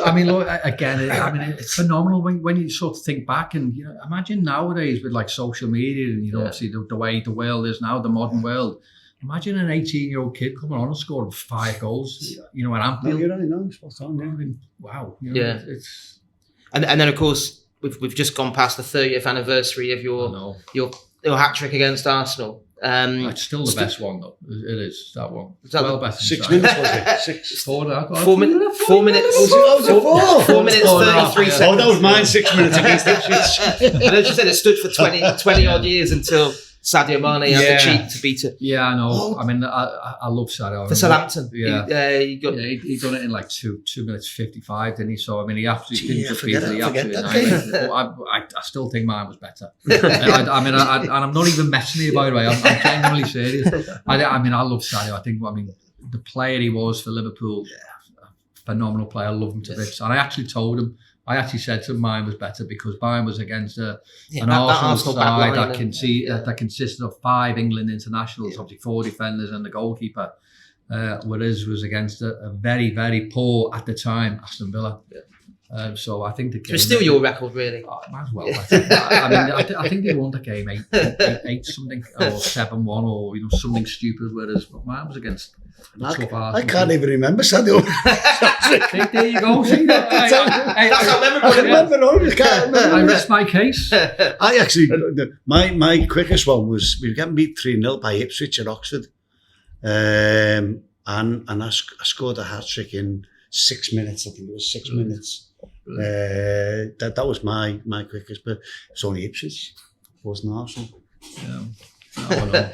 I mean, look, again, it's phenomenal when you sort of think back, and you know, imagine nowadays with like social media and you know, obviously the way the world is now, the modern world. Imagine an 18-year-old kid coming on and scoring 5 goals, you know, at Anfield. No, you're right, no, spot on, I mean, wow. You know, it's and then of course we've just gone past the 30th anniversary of your hat trick against Arsenal. It's still the best one though. It is that one. Is that well better. 6 minutes was it? 6. 4 minutes. 4 minutes. 4 minutes 33 seconds. Oh, that was mine. 6 minutes against Ipswich. And as you said, it stood for 20 odd years until Sadio Mane had the cheek to beat it. Yeah, I know. Oh. I mean, I love Sadio. For Southampton. He done it in like 2 minutes 55, didn't he? So, I mean, he absolutely didn't just beat it. He absolutely I still think mine was better. and I'm not even messing you, by the way. I'm genuinely serious. I mean, I love Sadio. I think, the player he was for Liverpool, phenomenal player. I love him to bits. And I actually said to him mine was better because mine was against an Arsenal side that consisted of 5 England internationals, obviously 4 defenders and the goalkeeper, whereas was against a very, very poor, at the time, Aston Villa. So I think the game... It's still your record, really. Might as well. I think they won the game 8 something, or 7-1, or something stupid, whereas mine was against... I can't even remember Sadio. There you go. See, that's how memorable it is. I rest my case. I actually, my quickest one was we were getting beat 3-0 by Ipswich at Oxford, and I scored a hat trick in 6 minutes. I think it was 6 minutes, That was my quickest, but it's only Ipswich, wasn't Arsenal. Yeah.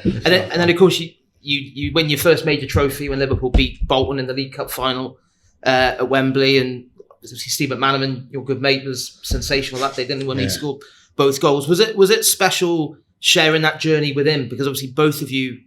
And then of course you win your first major trophy when Liverpool beat Bolton in the League Cup final at Wembley, and obviously Steve McManaman, your good mate, was sensational that day, didn't he, when he scored both goals? Was it special sharing that journey with him, because obviously both of you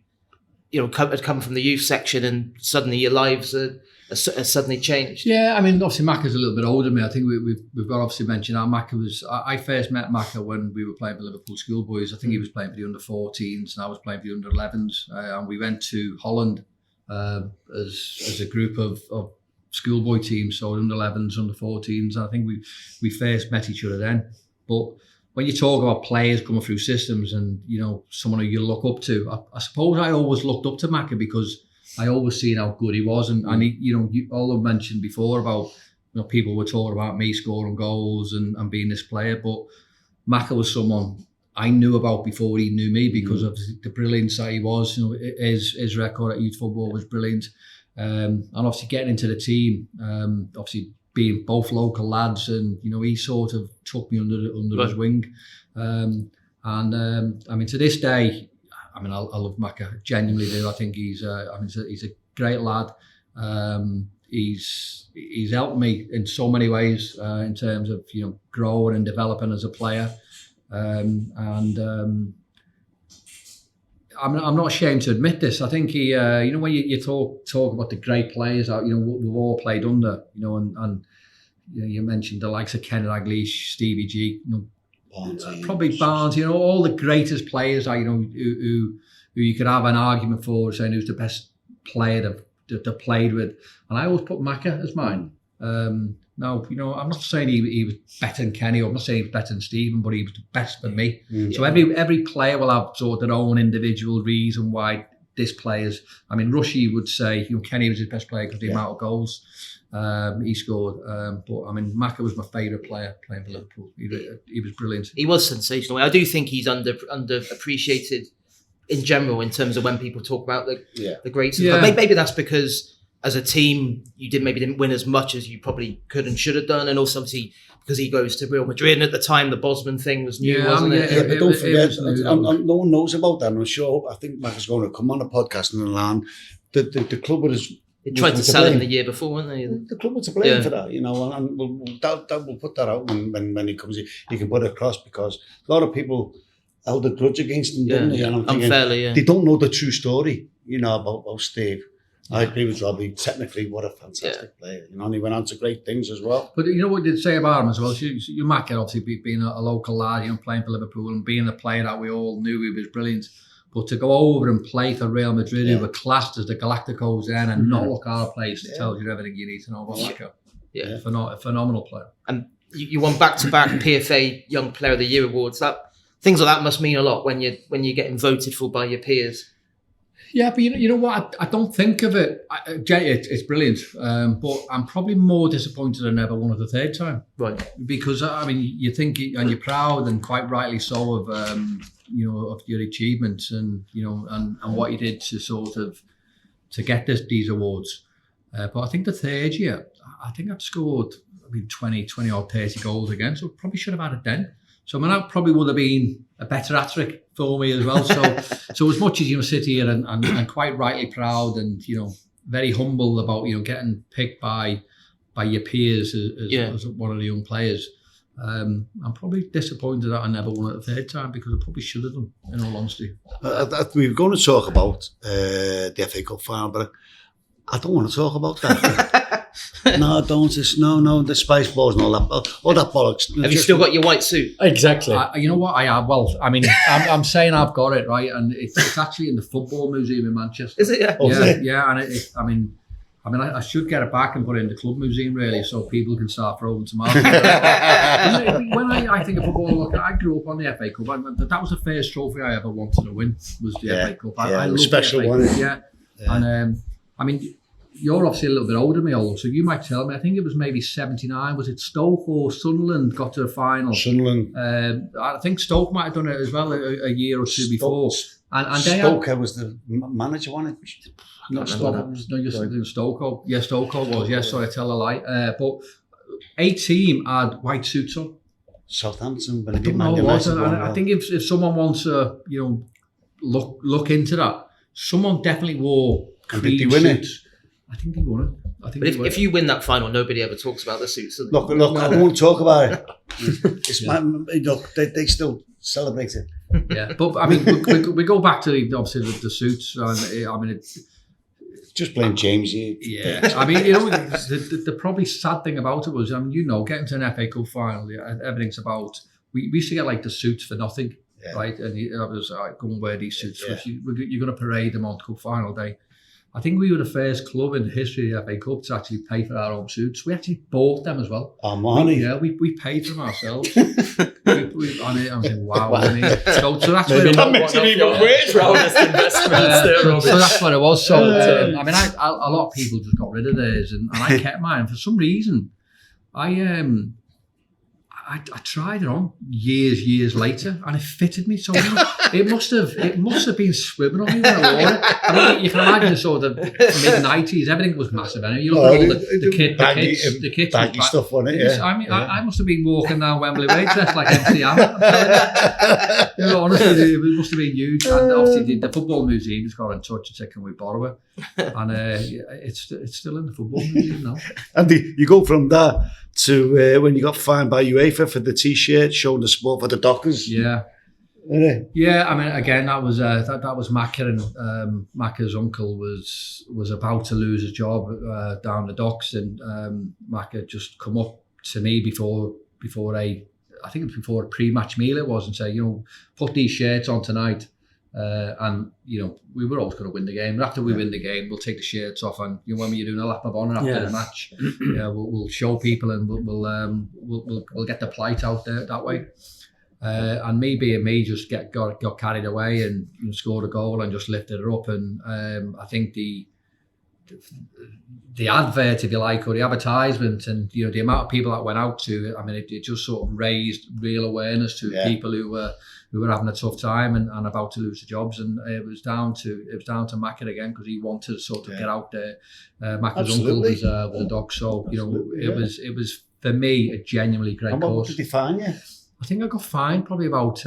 had come from the youth section, and suddenly your lives are suddenly changed? Yeah, I mean, obviously Macca's a little bit older than me. I think we've got to obviously mention how Macca was. I first met Macca when we were playing for Liverpool schoolboys. I think he was playing for the under-14s and I was playing for the under-11s, and we went to Holland as a group of schoolboy teams, so under-11s, under-14s. I think we first met each other then. But when you talk about players coming through systems and someone who you look up to, I suppose I always looked up to Macca because I always seen how good he was, and he, Aldo mentioned before about people were talking about me scoring goals and being this player, but Macca was someone I knew about before he knew me because of the brilliance that he was. His record at youth football was brilliant, and obviously getting into the team, obviously being both local lads, and he sort of took me under his wing, and I mean to this day. I mean, I love Macca, genuinely do. I think he's a great lad. He's helped me in so many ways in terms of growing and developing as a player. I'm not ashamed to admit this. I think he, when you talk about the great players out, we've all played under, and you mentioned the likes of Ken Dalglish, Stevie G, Barnes, probably Barnes, all the greatest players who you could have an argument for saying who's the best player to played with, and I always put Macca as mine. Now, I'm not saying he was better than Kenny, or I'm not saying he was better than Stephen, but he was the best for me. So every player will have sort of their own individual reason why this player's. I mean, Rushy would say Kenny was his best player because of the amount of goals he scored. But I mean, Macca was my favourite player playing for Liverpool. He was brilliant. He was sensational. I do think he's underappreciated in general in terms of when people talk about the greats. Yeah. Maybe that's because as a team you didn't win as much as you probably could and should have done, and also obviously because he goes to Real Madrid, and at the time the Bosman thing was new, wasn't it? Yeah, but don't forget, no one knows about that. I'm sure. I think Macca's going to come on a podcast and learn the club was. They tried to sell him the year before, weren't they? The club was to blame for that, and we'll put that out when he comes in. He can put it across, because a lot of people held a grudge against him, didn't they? And I'm thinking, unfairly, they don't know the true story, about Steve. I agree with Robbie. Technically, what a fantastic player. And he went on to great things as well. But what did say about him as well? You Macca, obviously being a local lad, playing for Liverpool and being a player that we all knew he was brilliant. But to go over and play for Real Madrid, who were classed as the Galacticos then, and not look out of place, tells you everything you need to know about Macca. Yeah, a phenomenal player. And you won back-to-back PFA Young Player of the Year awards. Things like that must mean a lot when you're getting voted for by your peers. Yeah, but you know what? I don't think of it. It's brilliant, but I'm probably more disappointed I never won it the third time. Right. Because I mean, you think, and you're proud, and quite rightly so, of of your achievements, and and what you did to sort of to get these awards. But I think the third year, I think I'd scored 20 odd 30 goals again, so probably should have had it then. So I mean, that probably would have been a better hat-trick for me as well. So as much as sit here and quite rightly proud, and very humble about getting picked by your peers as one of the young players, I'm probably disappointed that I never won it the third time, because I probably should have done, in all honesty. We were going to talk about the FA Cup final, but I don't want to talk about that. No, I don't. No, the spice balls and all that bollocks. Have you still got your white suit? Exactly. You know what I have? Well, I mean, I'm saying I've got it, right? And it's actually in the Football Museum in Manchester. Is it? Yeah. Yeah. And I should get it back and put it in the Club Museum, really, so people can start throwing tomatoes. When I think of football, look, I grew up on the FA Cup. That was the first trophy I ever wanted to win, was the FA Cup. I love special the FA one. Cup. Yeah. And I mean, you're obviously a little bit older than me, Aldo, so you might tell me. I think it was maybe 79. Was it Stoke or Sunderland got to the final? Sunderland. I think Stoke might have done it as well a year or two before. And Stoke was the manager, wasn't it? Not Stoke. No, Stoke. Yeah, Stoke was. Yes, sorry, I tell a lie. But a team had white suits on. Southampton, but I don't know what. I think if someone wants to, look into that, someone definitely wore cream did they win suits. I think they won it. But if you win that final, nobody ever talks about the suits. Look, I won't talk about it. Look, they still celebrate it. Yeah, but I mean, we go back to obviously the suits, and I mean, just blame James. Yeah, I mean, the probably sad thing about it was, I mean, getting to an FA Cup final, everything's about. We used to get like the suits for nothing, right? And I was like, go and wear these suits. Yeah. You're going to parade them on Cup final day. I think we were the first club in the history of the FA Cup to actually pay for our own suits. We actually bought them as well. Our money. We paid for them ourselves. I'm saying, wow. I mean, so that's where that makes it even greater. Proudest investments there, Robbie. So that's what it was. So I mean, a lot of people just got rid of theirs, and I kept mine. For some reason, I tried it on years later, and it fitted me so much. It must have been swimming on me when I wore it. I mean, you can imagine sort of mid-90s, everything was massive. Anyway, you look at all the kits, baggy stuff on it. Yeah. I mean, I must have been walking down Wembley Way dressed like MC Hammer. Honestly, it must have been huge. And obviously, the Football Museum just got in touch and said, "Can we borrow it?" And it's still in the Football Museum now. And you go from that to when you got fined by UEFA for the T-shirt showing the support for the Dockers. Yeah. Yeah, I mean, again, that was Macca, and Macca's uncle was about to lose his job down the docks, and Macca just come up to me before I think it was before a pre-match meal it was, and say, put these shirts on tonight, and we were always going to win the game. And after we win the game, we'll take the shirts off, and when you're doing a lap of honour after the match, we'll show people, and we'll get the plight out there that way. And me being me, just got carried away and scored a goal and just lifted it up. And I think the advert, if you like, or the advertisement, and the amount of people that went out to it, I mean, it just sort of raised real awareness to people who were having a tough time and about to lose their jobs. And it was down to Macca again, because he wanted to sort of get out there. Macca's uncle was a dog, so it was for me a genuinely great cause. What did they fine you? I think I got fined probably about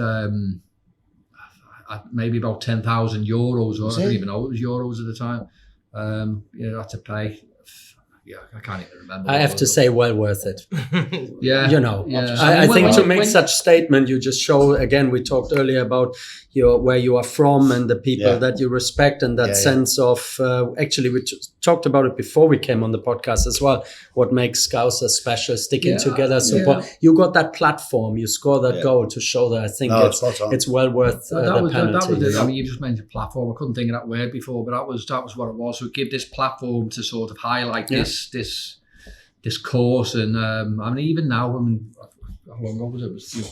maybe about €10,000, or I don't even know it was euros at the time. I had to pay. Yeah, I can't even remember. I have to say, well worth it. Yeah. I think to make such statement, you just show, again, we talked earlier about where you are from and the people that you respect, and that sense of, actually, we talked about it before we came on the podcast as well, what makes Scousers special, sticking together, support. You got that platform, you score that goal to show that. I think it's well worth the penalty. That was it. I mean, you just mentioned platform. I couldn't think of that word before, but that was what it was. So give this platform to sort of highlight this course. And I mean, even now, how long ago was it? It was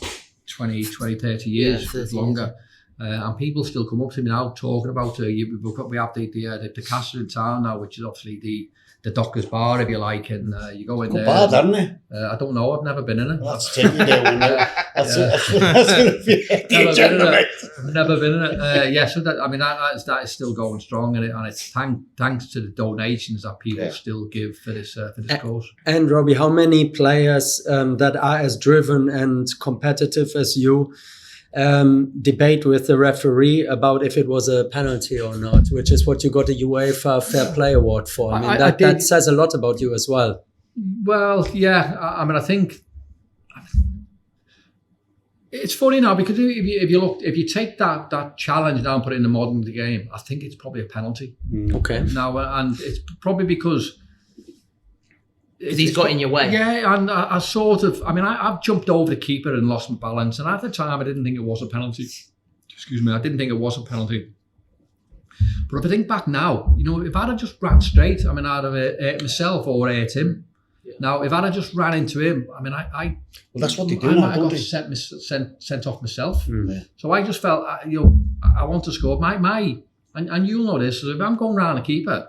20, 30 years, longer. And people still come up to me now talking about we have the Castle in town now, which is obviously the Dockers bar, if you like, and you go in there. Bad, haven't it? I don't know. I've never been in it. Well, that's taking you there, wouldn't it? That's going to be the agenda, mate. Never been in it. So that is still going strong, and it's thanks to the donations that people still give for this course. And Robbie, how many players that are as driven and competitive as you debate with the referee about if it was a penalty or not, which is what you got a UEFA Fair Play Award for? I mean, that says a lot about you as well. Well, yeah. I mean, I think it's funny now, because if you take that challenge now and put it in the modern game, I think it's probably a penalty. Okay. Now, and it's probably because he's got in your way. Yeah, and I sort of, I've jumped over the keeper and lost my balance, and at the time I didn't think it was a penalty. Excuse me, I didn't think it was a penalty. But if I think back now, if I'd have just ran straight, I'd have hit myself or hit him. Yeah. Now, if I'd have just ran into him, well, that's what they do. I might have got sent off myself. So I just felt, I want to score. And you'll know this, so if I'm going round the keeper,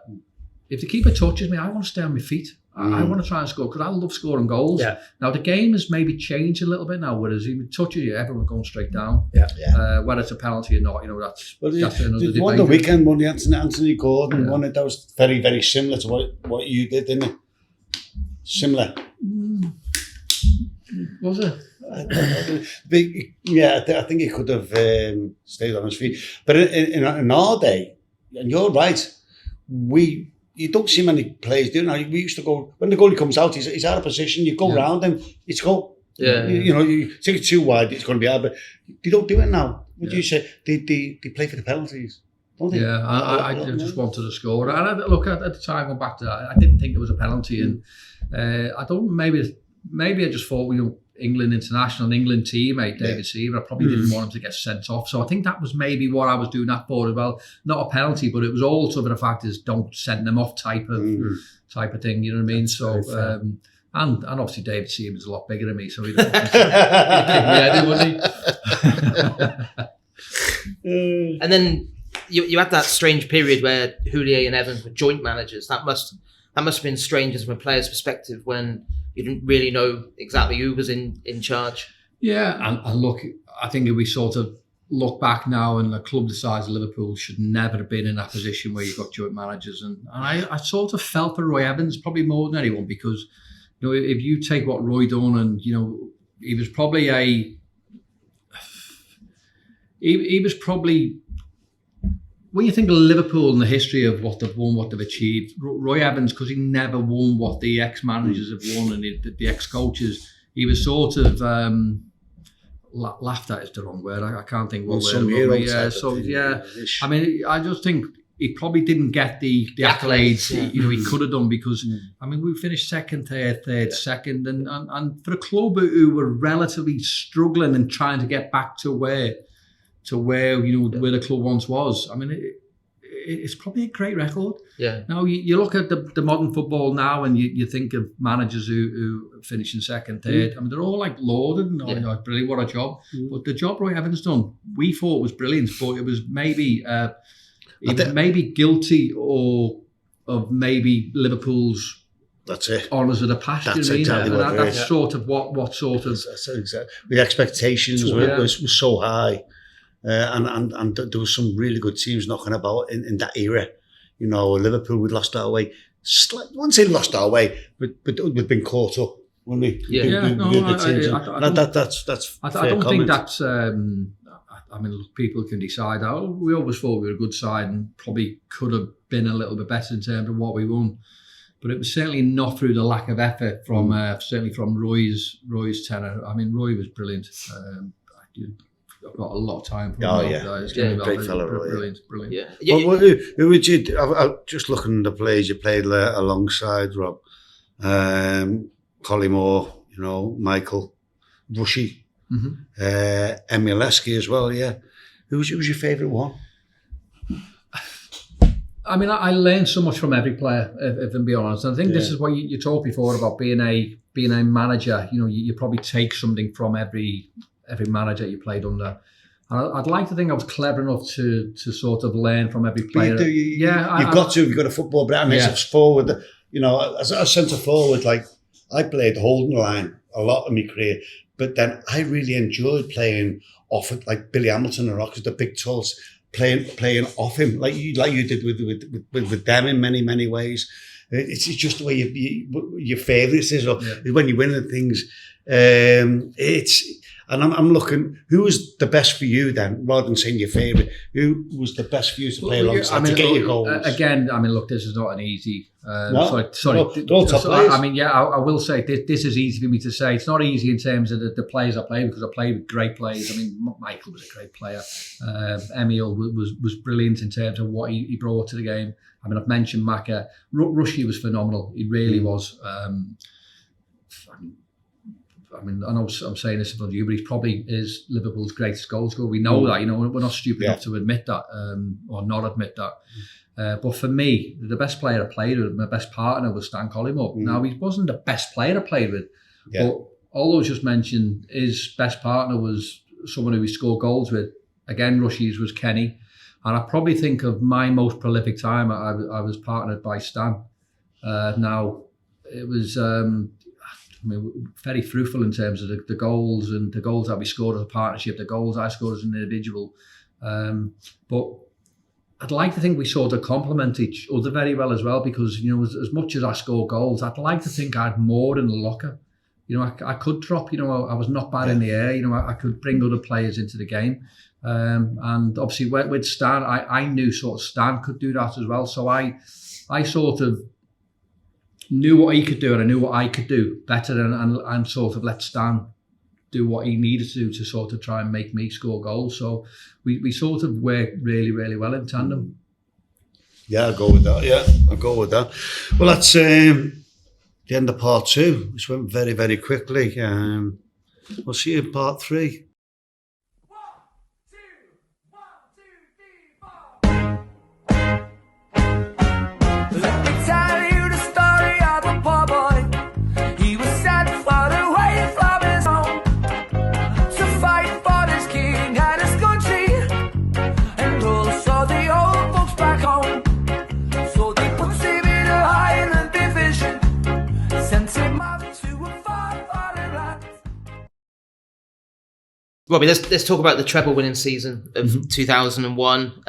if the keeper touches me, I want to stay on my feet. I want to try and score, because I love scoring goals. Yeah. Now, the game has maybe changed a little bit now, whereas if he touches you, everyone's going straight down. Whether it's a penalty or not, that's another debate. One the weekend, one the Anthony Gordon, one that was very, very similar to what you did, didn't it? Similar. Was it? I think he could have stayed on his feet. But in our day, and you're right, you don't see many players doing that. We used to go, when the goalie comes out, he's out of position, you go round him, it's goal. Yeah. You take it too wide, it's going to be hard, but they don't do it now. Would you say they play for the penalties? Don't they? Yeah, I just wanted to score. And look, at the time, going back to that, I didn't think it was a penalty. And I don't, maybe I just thought, England international and England teammate David Seaver, I probably didn't want him to get sent off. So I think that was maybe what I was doing that for as well. Not a penalty, but it was also the fact is don't send them off type of thing. You know what I mean? That's so and obviously David Seaver's a lot bigger than me, so he'd kick me head in, wouldn't he? And then you had that strange period where Houllier and Evans were joint managers. That must have been strange from a player's perspective when you didn't really know exactly who was in charge. Yeah, and look, I think if we sort of look back now, and a club the size of Liverpool should never have been in that position where you've got joint managers. And I sort of felt for Roy Evans probably more than anyone, because if you take what Roy done, and he was probably when you think of Liverpool and the history of what they've won, what they've achieved, Roy Evans, because he never won what the ex-managers have won and the ex-coaches, he was sort of laughed at is the wrong word. I can't think what word. I mean, I just think he probably didn't get the accolades he could have done, because I mean, we finished second, third, second, and for a club who were relatively struggling and trying to get back to where where the club once was. I mean, it's probably a great record. Yeah. Now you look at the modern football now, and you think of managers who finish in second, third. I mean, they're all like lauded and brilliant, what a job. But the job Roy Evans done, we thought was brilliant, but it was maybe maybe guilty of maybe Liverpool's. That's it. Honours of the past. That's exactly what it is. That's sort of what sort of. That's exactly. The expectations were so high. And there was some really good teams knocking about in that era. Liverpool, we'd lost our way. I wouldn't say lost our way, but we'd been caught up, wouldn't we? I don't think that's. I mean, look, people can decide. We always thought we were a good side and probably could have been a little bit better in terms of what we won. But it was certainly not through the lack of effort from certainly from Roy's tenor. I mean, Roy was brilliant. I've got a lot of time for him. Great fella, brilliant. Yeah. Well, who would you? I'm just looking at the players you played alongside, Rob. Collymore, Michael, Rushy, Emileski as well. Yeah, who was your favourite one? I mean, I learned so much from every player, if I'm being honest. And I think this is what you talked before about being a manager. You probably take something from every manager you played under. And I'd like to think I was clever enough to sort of learn from every player. You've got a football, but as forward, as a centre forward, like I played holding the line a lot in my career, but then I really enjoyed playing off it, like Billy Hamilton and Rockers, the big talls, playing off him, like you did with them in many ways. It's just the way your favourites is, or when you're winning things. And I'm looking, who was the best for you then, rather than saying your favourite? Who was the best for you to play alongside to get your goals? Again, I mean, look, this is not an easy. Sorry. I mean, I will say this is easy for me to say. It's not easy in terms of the players I played, because I played with great players. I mean, Michael was a great player. Emil was brilliant in terms of what he brought to the game. I mean, I've mentioned Maka. Rushy was phenomenal. He really was. I mean, I know I'm saying this in front of you, but he probably is Liverpool's greatest goal scorer. We know that, we're not stupid enough to admit that, or not admit that. But for me, the best player I played with, my best partner was Stan Collymore. Now, he wasn't the best player I played with, but all I was just mentioned, his best partner was someone who he scored goals with. Again, Rushy's was Kenny. And I probably think of my most prolific time, I was partnered by Stan. Now, it was... very fruitful in terms of the goals and the goals that we scored as a partnership, the goals I scored as an individual. But I'd like to think we sort of complement each other very well as well, because, as much as I score goals, I'd like to think I had more in the locker. I could drop. I was not bad in the air. I could bring other players into the game. And obviously with Stan, I knew sort of Stan could do that as well. So I sort of knew what he could do, and I knew what I could do better, and sort of let Stan do what he needed to do to sort of try and make me score goals. So we sort of worked really, really well in tandem. Yeah, I'll go with that. Yeah, I'll go with that. Well, that's the end of part 2, which went very, very quickly. We'll see you in part 3. Robbie, let's talk about the treble-winning season of 2001.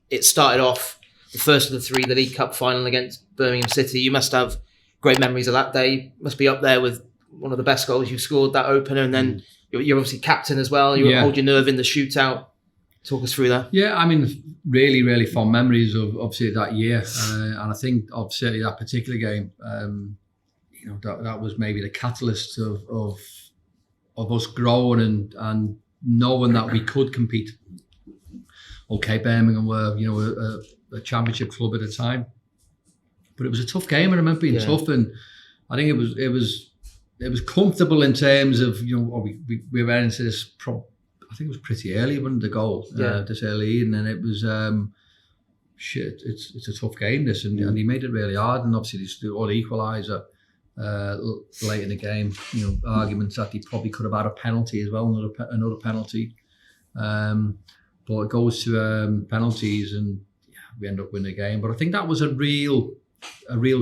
It started off the first of the 3, the League Cup final against Birmingham City. You must have great memories of that day. Must be up there with one of the best goals you scored, that opener, and then you're obviously captain as well. You hold your nerve in the shootout. Talk us through that. Yeah, I mean, really, really fond memories of obviously that year, and I think obviously that particular game, that was maybe the catalyst of us growing and knowing that we could compete. Okay, Birmingham were, a championship club at the time, but it was a tough game. I remember being tough, and I think it was comfortable in terms of we were into this. I think it was pretty early when the goal this early, and then it was it's a tough game this, and he made it really hard, and obviously the equaliser. Late in the game, arguments that he probably could have had a penalty as well, another penalty, but it goes to penalties, and we end up winning the game. But I think that was a real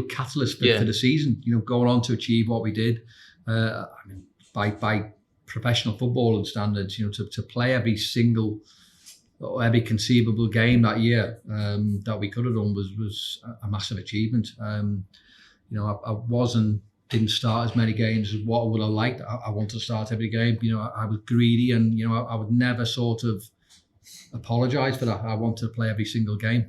catalyst for the season. Going on to achieve what we did, by professional footballing standards, to play every conceivable game that year that we could have done was a massive achievement. I didn't start as many games as what I would have liked. I wanted to start every game. I was greedy, and I would never sort of apologise for that. I wanted to play every single game.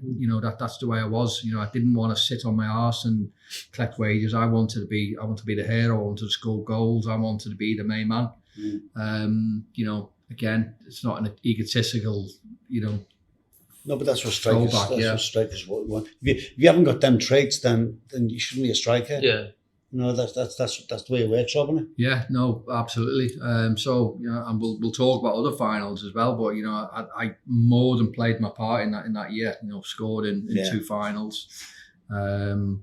That's the way I was. I didn't want to sit on my arse and collect wages. I wanted to be the hero. I wanted to score goals. I wanted to be the main man. Again, it's not an egotistical, No, but that's what strikers. What strikers want. If you haven't got them traits, then you shouldn't be a striker. Yeah. That's the way it works, Robin. It? Yeah, no, absolutely. And we'll talk about other finals as well. But I more than played my part in that year. Scored in 2 finals. We'll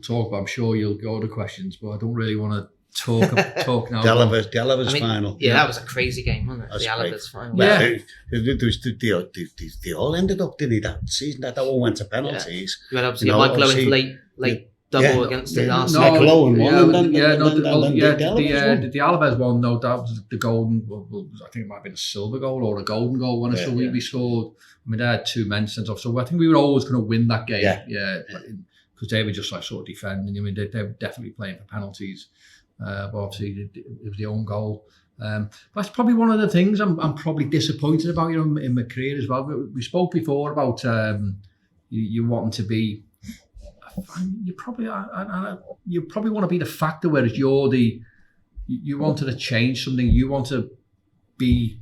talk. But I'm sure you'll go to questions, but I don't really want to talk now. The Alaves final. Yeah, that was a crazy game, wasn't it? The Alaves final. Yeah. They all ended up, didn't they, that season? That all went to penalties. You had obviously Michael Owen's late double against the Arsenal. Michael Owen won. The Alaves one, no, that was the golden. I think it might have been a silver goal or a golden goal when we scored. I mean, they had 2 men sent off, so I think we were always going to win that game. Yeah, because they were just like sort of defending. I mean, they were definitely playing for penalties. But obviously it was the own goal. That's probably one of the things I'm probably disappointed about, in my career as well. We spoke before about you wanting to be. You probably want to be the factor, whereas you wanted to change something. You want to be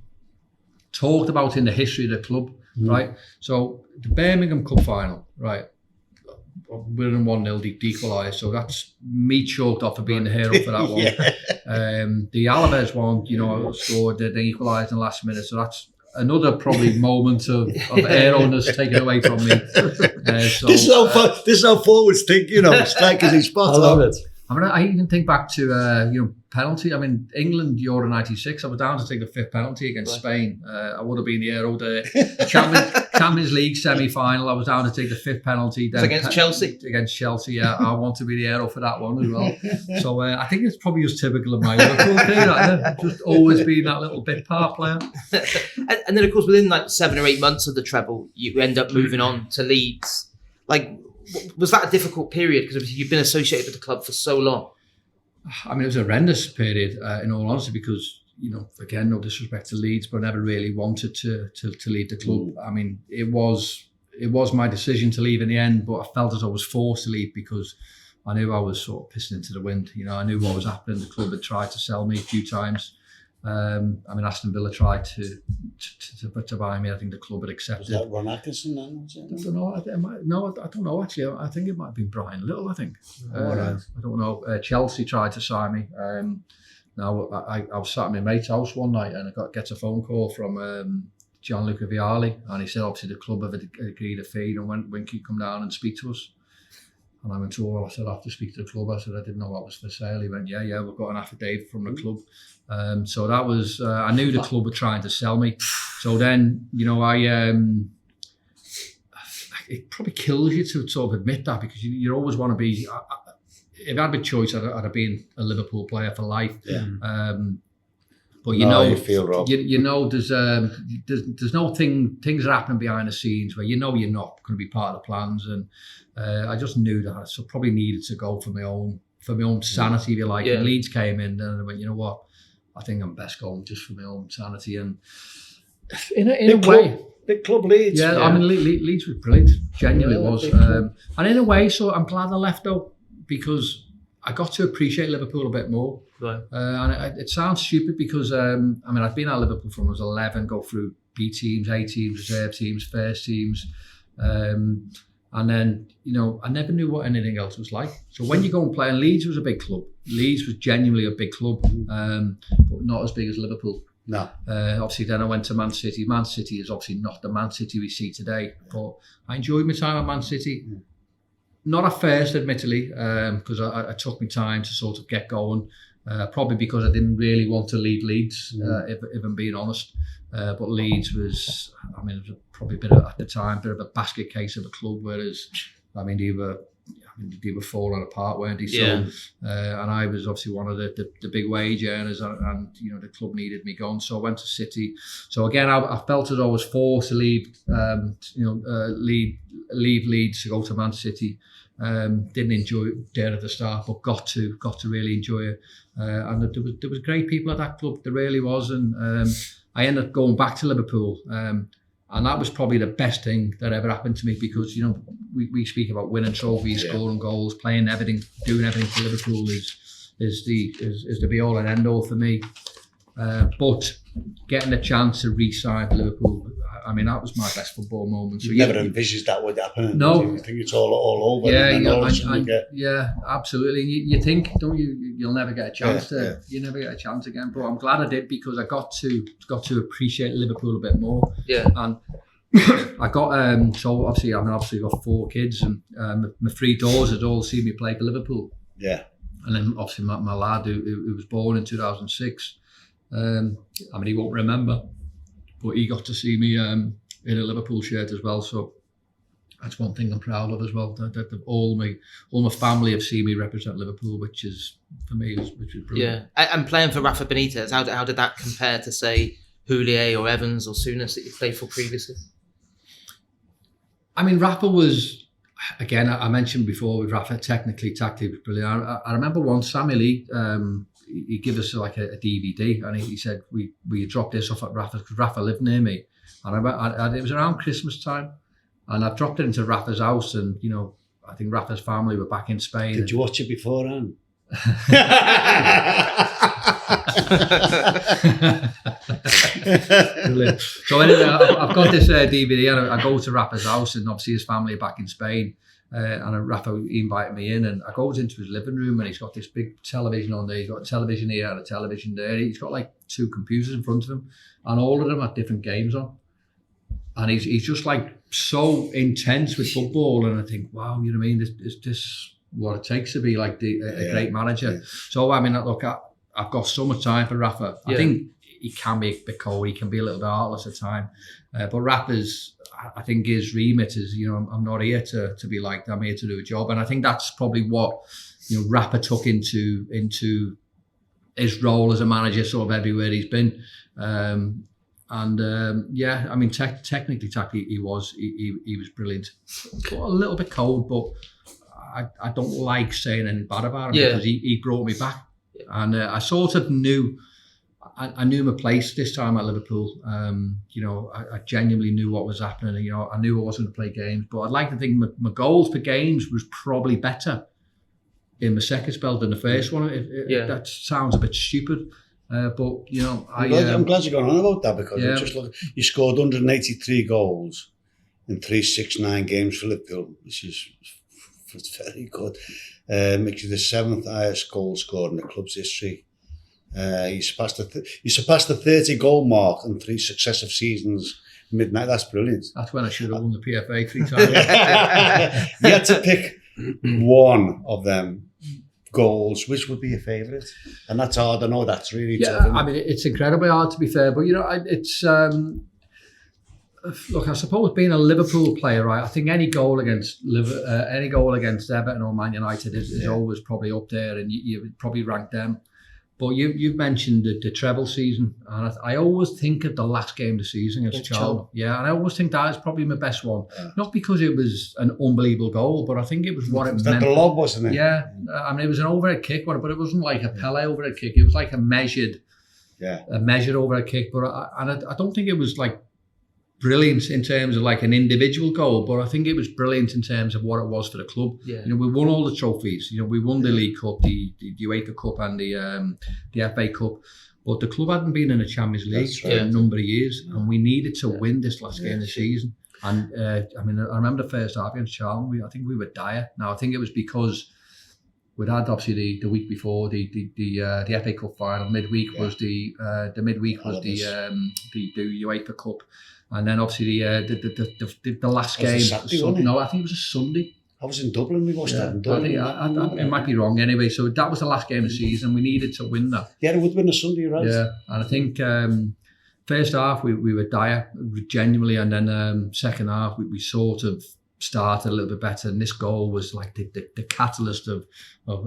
talked about in the history of the club, right? So the Birmingham Cup final, right? We're in 1-0, equalised, so that's me chalked off for being the hero for that one. The Alaves one, scored, they equalised in the last minute, so that's another probably moment of hero-ness taken away from me. This is how forwards think, strikers in spot. I love it. I mean, I even think back to penalty. I mean, England Euro '96. I was down to take the 5th penalty against Spain. I would have been the hero there. Champions League semi-final. I was down to take the 5th penalty. Then against Chelsea. Against Chelsea, yeah. I want to be the hero for that one as well. So I think it's probably just typical of my Liverpool career. Just always being that little bit part player. And then, of course, within 7 or 8 months of the treble, you end up moving on to Leeds. Was that a difficult period? Because you've been associated with the club for so long. I mean, it was a horrendous period, in all honesty, because, again, no disrespect to Leeds, but I never really wanted to leave the club. I mean, it was my decision to leave in the end, but I felt as I was forced to leave because I knew I was sort of pissing into the wind. I knew what was happening. The club had tried to sell me a few times. I mean, Aston Villa tried to buy me. I think the club had accepted. Was that Ron Atkinson then? Was it? I don't know. I don't know actually. I think it might have been Brian Little. I think. Right. I don't know. Chelsea tried to sign me. Now I was sat at my mate's house one night and I gets a phone call from Gianluca Vialli, and he said obviously the club have agreed a fee and when can you come down and speak to us? And I went to, I said, I have to speak to the club. I said, I didn't know what was for sale. He went, yeah, we've got an affidavit from the club. So that was, I knew the club were trying to sell me. So then, it probably kills you to sort of admit that because you always want to be, if I had a choice, I'd have been a Liverpool player for life. Yeah. But you feel, Rob. There's no things are happening behind the scenes where you're not going to be part of the plans, and I just knew that I probably needed to go for my own sanity, if you like. Yeah. And Leeds came in, and I went, you know what, I think I'm best going just for my own sanity. And in a way, big club Leeds. Yeah, I mean Leeds was brilliant, genuinely was, and in a way, so I'm glad I left though because I got to appreciate Liverpool a bit more. Right. And it sounds stupid because, I've been at Liverpool from when I was 11, go through B teams, A teams, reserve teams, first teams. And then, I never knew what anything else was like. So when you go and play, and Leeds was a big club. Leeds was genuinely a big club, but not as big as Liverpool. No. Obviously, then I went to Man City. Man City is obviously not the Man City we see today, but I enjoyed my time at Man City. Not at first, admittedly, because I took my time to sort of get going. Probably because I didn't really want to leave Leeds, if I'm being honest. But Leeds was, it was probably at the time, a bit of a basket case of a club, whereas, they were falling apart, weren't they? Yeah. So, and I was obviously one of the big wage earners, and the club needed me gone, so I went to City. So again, I felt as though I was forced to leave Leeds to go to Man City. Didn't enjoy it there at the start, but got to really enjoy it. And there was great people at that club. There really was, and I ended up going back to Liverpool. And that was probably the best thing that ever happened to me because we speak about winning trophies, scoring goals, playing everything, doing everything for Liverpool is the be all and end all for me. But getting the chance to re-sign for Liverpool, that was my best football moment. So you never envisaged that would happen. No, you think it's all over. Yeah, absolutely. You think, don't you? You'll never get a chance you never get a chance again. But I'm glad I did because I got to appreciate Liverpool a bit more. Yeah, and I got so obviously got 4 kids, and my 3 daughters had all seen me play for Liverpool. Yeah, and then obviously my lad who was born in 2006. He won't remember, but he got to see me in a Liverpool shirt as well. So that's one thing I'm proud of as well. That all my family have seen me represent Liverpool, which is for me which is brilliant. Yeah, and playing for Rafa Benitez, how did that compare to say Houllier or Evans or Souness that you played for previously? Rafa was, again, I mentioned before with Rafa, technically, tactically was brilliant. I remember once Sammy Lee, he gave us like a DVD, and he said we dropped this off at Rafa's because Rafa lived near me, and it was around Christmas time, and I dropped it into Rafa's house, and I think Rafa's family were back in Spain. Did you watch it beforehand? Brilliant. So anyway, I've got this DVD, and I go to Rafa's house, and obviously his family are back in Spain. And Rafa invited me in, and I goes into his living room, and he's got this big television on there. He's got a television here and a television there. He's got like 2 computers in front of him, and all of them have different games on. And he's just like so intense with football, and I think, wow, you know what I mean? Is this what it takes to be like a great manager? Yeah. So look, I've got so much time for Rafa. I think he can be a bit cold. He can be a little bit heartless at times, but Rafa's. I think his remit is, I'm not here to be liked. I'm here to do a job, and I think that's probably what Rafa took into his role as a manager, sort of everywhere he's been. Technically, he was brilliant. But a little bit cold, but I don't like saying anything bad about him because he brought me back. And I sort of knew, I knew my place this time at Liverpool. I genuinely knew what was happening. I knew I wasn't going to play games, but I'd like to think my goals for games was probably better in my second spell than the first one. That sounds a bit stupid, but I'm glad you're going on about that, because I'm just looking. You scored 183 goals in 369 games for Liverpool, which is very good. Makes you the 7th highest goal scorer in the club's history. You surpassed the 30 goal mark in 3 successive seasons. Midnight. That's brilliant. That's when I should have won the PFA 3 times. You had to pick one of them goals. Which would be your favourite? And that's hard. I know that's really tough. I mean, it's incredibly hard, to be fair, but it's. Look, I suppose being a Liverpool player, right? I think any goal against Everton or Man United is always probably up there, and you would probably rank them. But you've mentioned the treble season, and I always think of the last game of the season against Charlton. Yeah, and I always think that is probably my best one. Yeah. Not because it was an unbelievable goal, but I think it was what it meant. The lob, wasn't it? Yeah, I mean, it was an overhead kick, but it wasn't like a Pele overhead kick. It was like a measured overhead kick. But I don't think it was like brilliant in terms of like an individual goal, but I think it was brilliant in terms of what it was for the club. Yeah. We won all the trophies. We won the League Cup, the UEFA Cup, and the FA Cup. But the club hadn't been in the Champions League for a number of years, and we needed to win this last game of the season. And I remember the first half against Charlton. I think we were dire. Now I think it was because we'd had obviously the week before the FA Cup final. Midweek was the UEFA Cup. And then obviously the last game. Saturday, no, I think it was a Sunday. I was in Dublin. We watched that in Dublin. I think it might be wrong anyway. So that was the last game of the season. We needed to win that. Yeah, it would have been a Sunday, right? Yeah, and I think first half we were dire, genuinely, and then second half we sort of started a little bit better, and this goal was like the catalyst of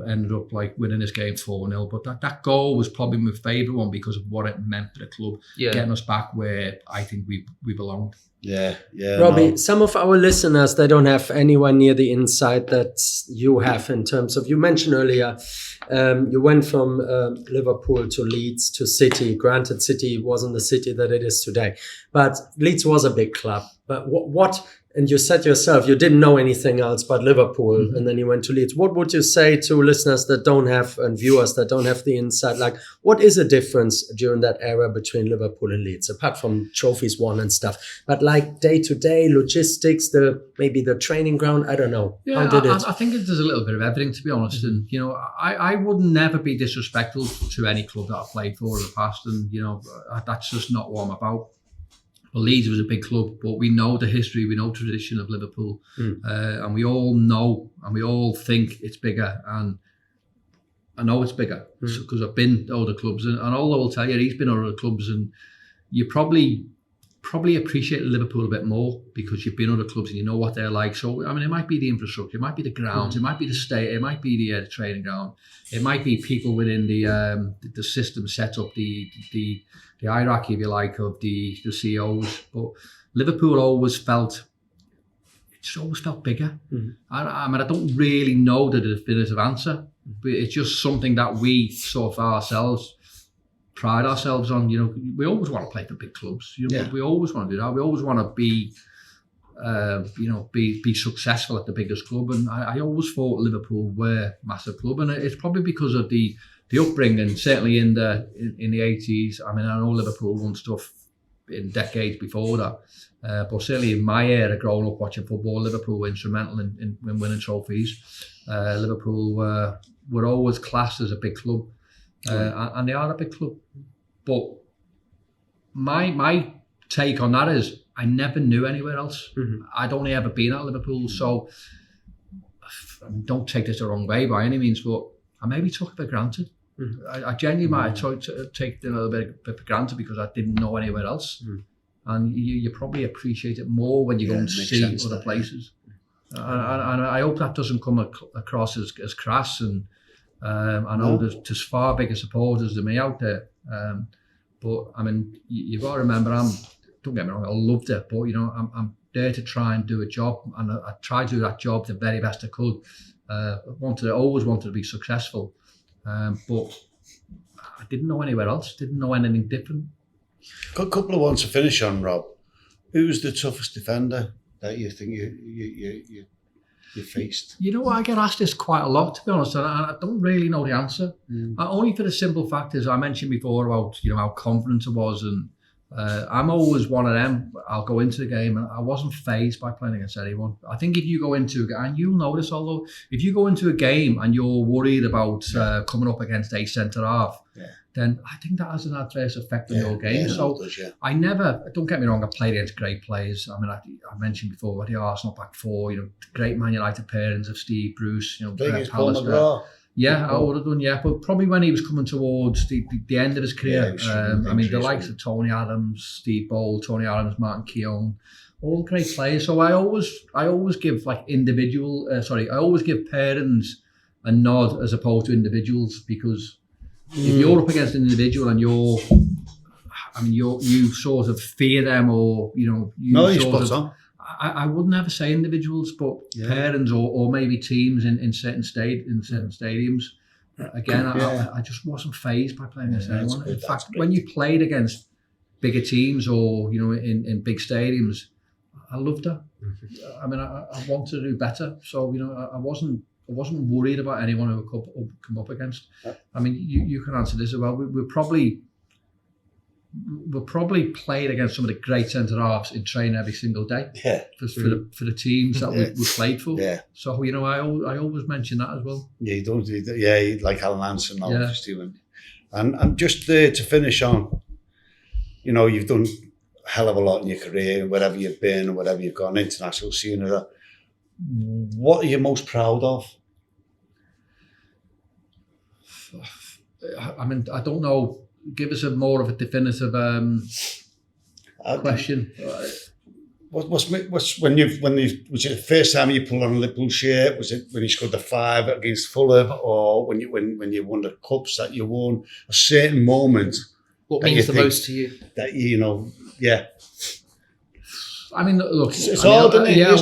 ended up like winning this game 4-0. But that goal was probably my favourite one because of what it meant for the club, getting us back where I think we belonged. Yeah. Robbie, some of our listeners, they don't have anywhere near the insight that you have in terms of, you mentioned earlier, you went from Liverpool to Leeds to City. Granted, City wasn't the City that it is today, but Leeds was a big club. But what and you said yourself, you didn't know anything else but Liverpool, and then you went to Leeds. What would you say to listeners that don't have, and viewers that don't have the insight? Like, what is the difference during that era between Liverpool and Leeds, apart from trophies won and stuff? But like day-to-day logistics, maybe the training ground, I don't know. Yeah, how did it? I think there's a little bit of everything, to be honest. And, I would never be disrespectful to any club that I've played for in the past. And, that's just not what I'm about. Well, Leeds was a big club, but we know the history, we know tradition of Liverpool, and we all know and we all think it's bigger. And I know it's bigger because I've been to other clubs, and Aldo will tell you he's been to other clubs, and you probably appreciate Liverpool a bit more because you've been to other clubs and you know what they're like. So I mean, it might be the infrastructure, it might be the grounds, it might be the state, it might be the training ground, it might be people within the system set up, the hierarchy, if you like, of the CEOs. But Liverpool always felt bigger. I mean, I don't really know the definitive answer, but it's just something that we sort of ourselves pride ourselves on. We always want to play for big clubs. We always want to do that. We always want to be successful at the biggest club. And I always thought Liverpool were a massive club, and it's probably because of the upbringing, certainly in the 80s. I mean, I know Liverpool won stuff in decades before that, but certainly in my era, growing up watching football, Liverpool were instrumental in winning trophies. Liverpool were always classed as a big club, and they are a big club. But my take on that is I never knew anywhere else. I'd only ever been at Liverpool, so don't take this the wrong way by any means, but I maybe took it for granted. I genuinely might take it a little bit for granted because I didn't know anywhere else. And you probably appreciate it more when you go and see other places. And I hope that doesn't come across as crass. And I know there's far bigger supporters than me out there. But I mean, you've got to remember, don't get me wrong, I loved it, but I'm there to try and do a job, and I tried to do that job the very best I could. I always wanted to be successful, but I didn't know anywhere else. Didn't know anything different. Got a couple of ones to finish on, Rob. Who's the toughest defender that you think you faced? You know what? I get asked this quite a lot, to be honest, and I don't really know the answer. Only for the simple fact is I mentioned before about how confident I was, and I'm always one of them. I'll go into the game and I wasn't fazed by playing against anyone. I think if you go into and you'll notice, although if you go into a game and you're worried about coming up against a centre half, then I think that has an adverse effect on your game. I never, don't get me wrong, I played against great players. I mean, I mentioned before the Arsenal back four, great Man United pairings of Steve Bruce, Pallister. Yeah, I would have done, but probably when he was coming towards the end of his career. I mean, the likes of Tony Adams, Steve Bold, Tony Adams, Martin Keown, all great players. So I always give I always give pairings a nod as opposed to individuals, because if you're up against an individual and you sort of fear them, or I wouldn't ever say individuals, but pairings or maybe teams in certain stadiums. Again, I just wasn't fazed by playing against anyone. In fact, when you played against bigger teams or in big stadiums, I loved it. I mean, I wanted to do better, so I wasn't worried about anyone who would come up against. I mean, you can answer this as well. We're probably played against some of the great centre halves in training every single day. For the teams that we played for. So I always mention that as well. You don't. Like Alan Hansen, obviously. And just to finish on, you've done a hell of a lot in your career, wherever you've been, whatever you've gone, international scene. What are you most proud of? I mean, I don't know. Give us more of a definitive question. Was it the first time you pulled on a Liverpool shirt? Was it when you scored the 5 against Fulham, or when you won the cups that you won? A certain moment. What means the most to you? That I mean, look, it's hard, isn't it? Yeah,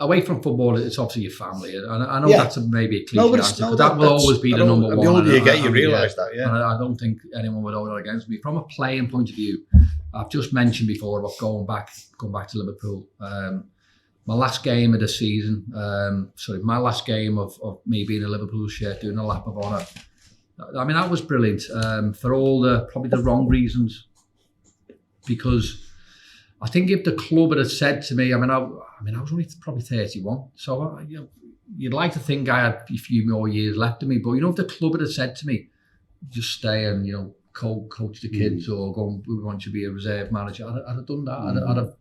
away from football, it's obviously your family, and I know that's maybe a cliche answer, but that will always be the number one. The older you get, you realise that, And I don't think anyone would hold that against me. From a playing point of view, I've just mentioned before about going back to Liverpool. My last game of the season, my last game of me being a Liverpool shirt, doing a lap of honour. I mean, that was brilliant for all probably the wrong reasons, because I think if the club had said to me, I was only probably 31, so you'd like to think I had a few more years left of me. But if the club had said to me, just stay and coach the kids or go, we want you to be a reserve manager, I'd have done that. I'd have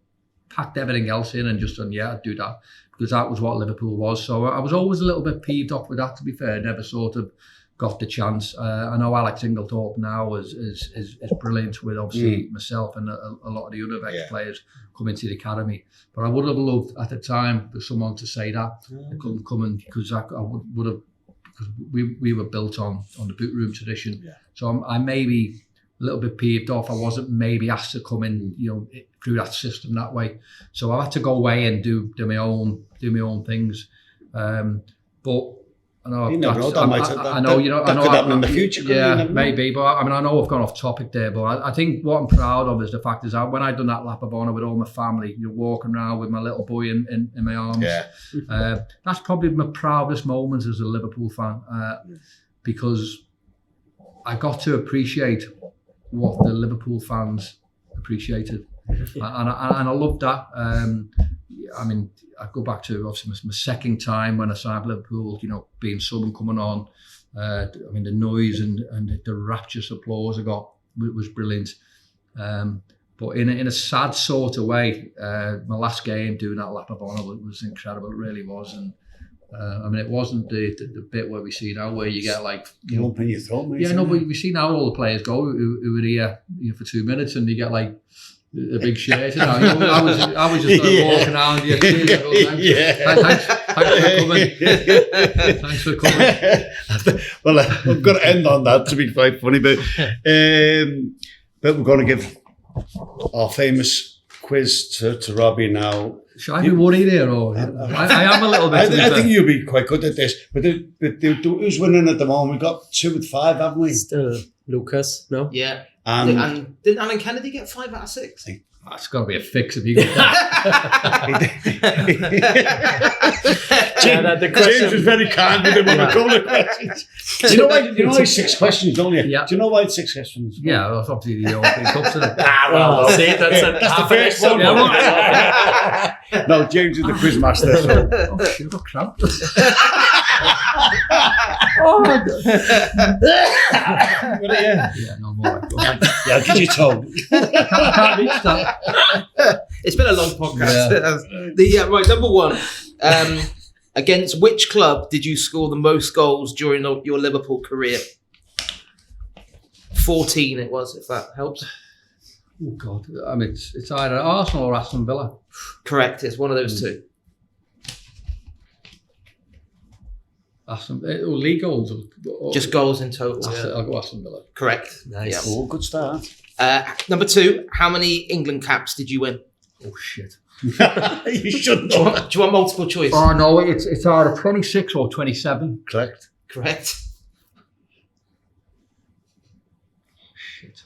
packed everything else in and just done, I'd do that, because that was what Liverpool was. So I was always a little bit peeved off with that, to be fair. Never sort of got the chance. I know Alex Inglethorpe now is brilliant with obviously myself and a lot of the other ex-players coming to the academy. But I would have loved at the time for someone to say that. I couldn't come in, because I would have, because we were built on the boot room tradition. So I maybe a little bit peeved off. I wasn't maybe asked to come in, through that system that way. So I had to go away and do my own things. But I know that could happen in the future. Maybe, but I know I've gone off topic there. But I think what I'm proud of is the fact is that when I done that lap of honour with all my family, walking around with my little boy in my arms, that's probably my proudest moment as a Liverpool fan, because I got to appreciate what the Liverpool fans appreciated, and I loved that. I mean, I go back to obviously my second time when I signed Liverpool, being sub and coming on. I mean, the noise and the rapturous applause I got was brilliant. But in a sad sort of way, my last game doing that lap of honour was incredible. It really was. And I mean, it wasn't the bit where we see now where you get like... lump in your throat, mate. But we see now all the players go who are here for 2 minutes and they get like a big shirt. I was just walking around. Thanks for coming. Well, I've got to end on that to be quite funny, but we're going to give our famous quiz to Robbie now. Should I be worried here? Or I am a little bit. I think you'll be quite good at this. But who's winning at the moment? We've got 2 with 5, haven't we? Still Lucas, no? Yeah. And didn't Alan Kennedy get 5 out of 6? It's got to be a fix if you get that. James was very kind with him on a couple of questions. Do you know why? You know why 6 questions, don't you? Yeah. Do you know why it's 6 questions? Yeah, well, it's obviously the European Cups. Isn't it? Well, see, that's the first one. No, James is the quiz master. So. Oh, shit, got cramped. Yeah, no more. Yeah, I'll give you tongue. I can't reach that. It's been a long podcast. Right, number 1. Against which club did you score the most goals during your Liverpool career? 14 it was, if that helps. Oh God! I mean, it's either Arsenal or Aston Villa. Correct. It's one of those two. League goals. Just goals in total. I'll go Aston Villa. Correct. Nice. Yeah. Oh, good start. Number 2. How many England caps did you win? Oh shit! You shouldn't. Do you want multiple choice? Oh no, it's either 26 or 27. Correct. Correct. Shit.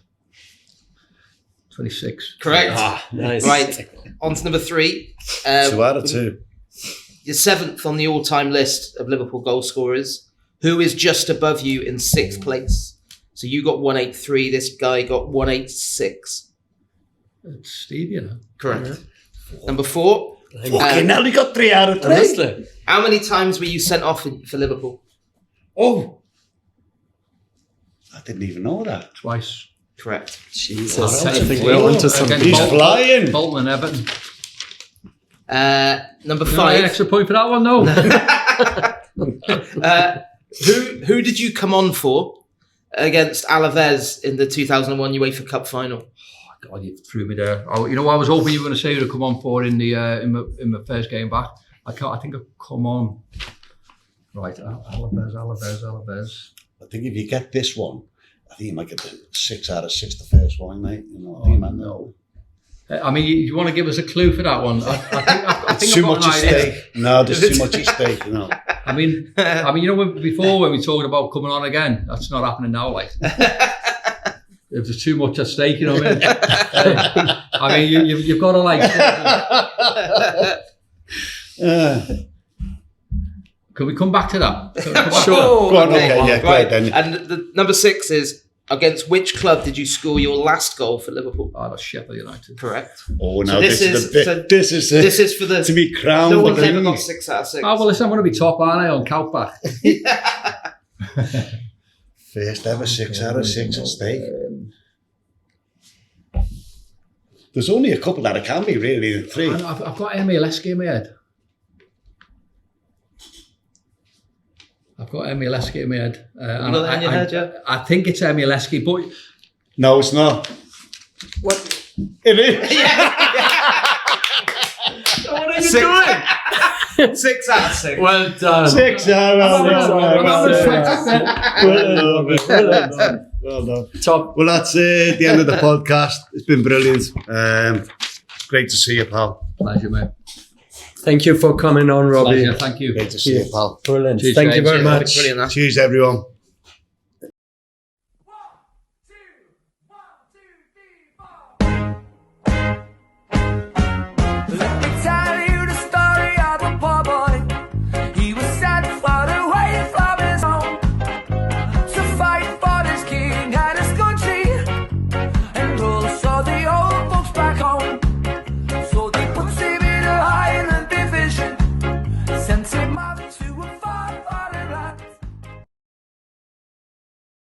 26. Correct. Nice. Right. On to number 3. 2 out of 2. You're 7th on the all-time list of Liverpool goal scorers. Who is just above you in 6th place? So you got 183. This guy got 186. It's Steve, you know. Correct. Yeah. Number 4. Fucking hell, he got 3 out of 3. Honestly. How many times were you sent off for Liverpool? Oh. I didn't even know that. Twice. Correct. Jesus. I I think we're onto something. He's flying. Bolton and Everton. Number No 5. extra point for that one, no. Who did you come on for against Alaves in the 2001 UEFA Cup final? Oh, God, you threw me there. I was hoping you were going to say who to come on for in the in my first game back. I think I've come on. Right, Alaves. I think if you get this one, I think you might get the 6 out of 6 the first one, mate. You know, I think you might know. I mean, you want to give us a clue for that one? I think Too much at stake. No, there's too much at stake. You know. I mean, before when we talked about coming on again, that's not happening now. Like, if there's too much at stake, you know what I mean? I mean, you've got to like. Can we come back to that? Sure. Go on, okay, yeah, right. go ahead then. And the number 6 is, against which club did you score your last goal for Liverpool? Oh, that's Sheffield United. Correct. Oh, no, So this is for the to be crowned. no one's the ever king. got 6 out of 6. Oh, well, listen, I'm going to be top, aren't I, on Countback? First ever 6 out of 6 at stake. There's only a couple that it can be, really, 3. I've got MLS in my head. I think it's Emileski, but No, it's not. What? It is. What are you doing? 6 out of 6. Well done. 6 out of 6. Well done. Top. Well, that's the end of the podcast. It's been brilliant. Great to see you, pal. pleasure, mate. Thank you for coming on, Robbie. Pleasure, thank you. Great to see you, pal. Brilliant. Cheers, Thank you James. very much. Brilliant. Cheers, everyone.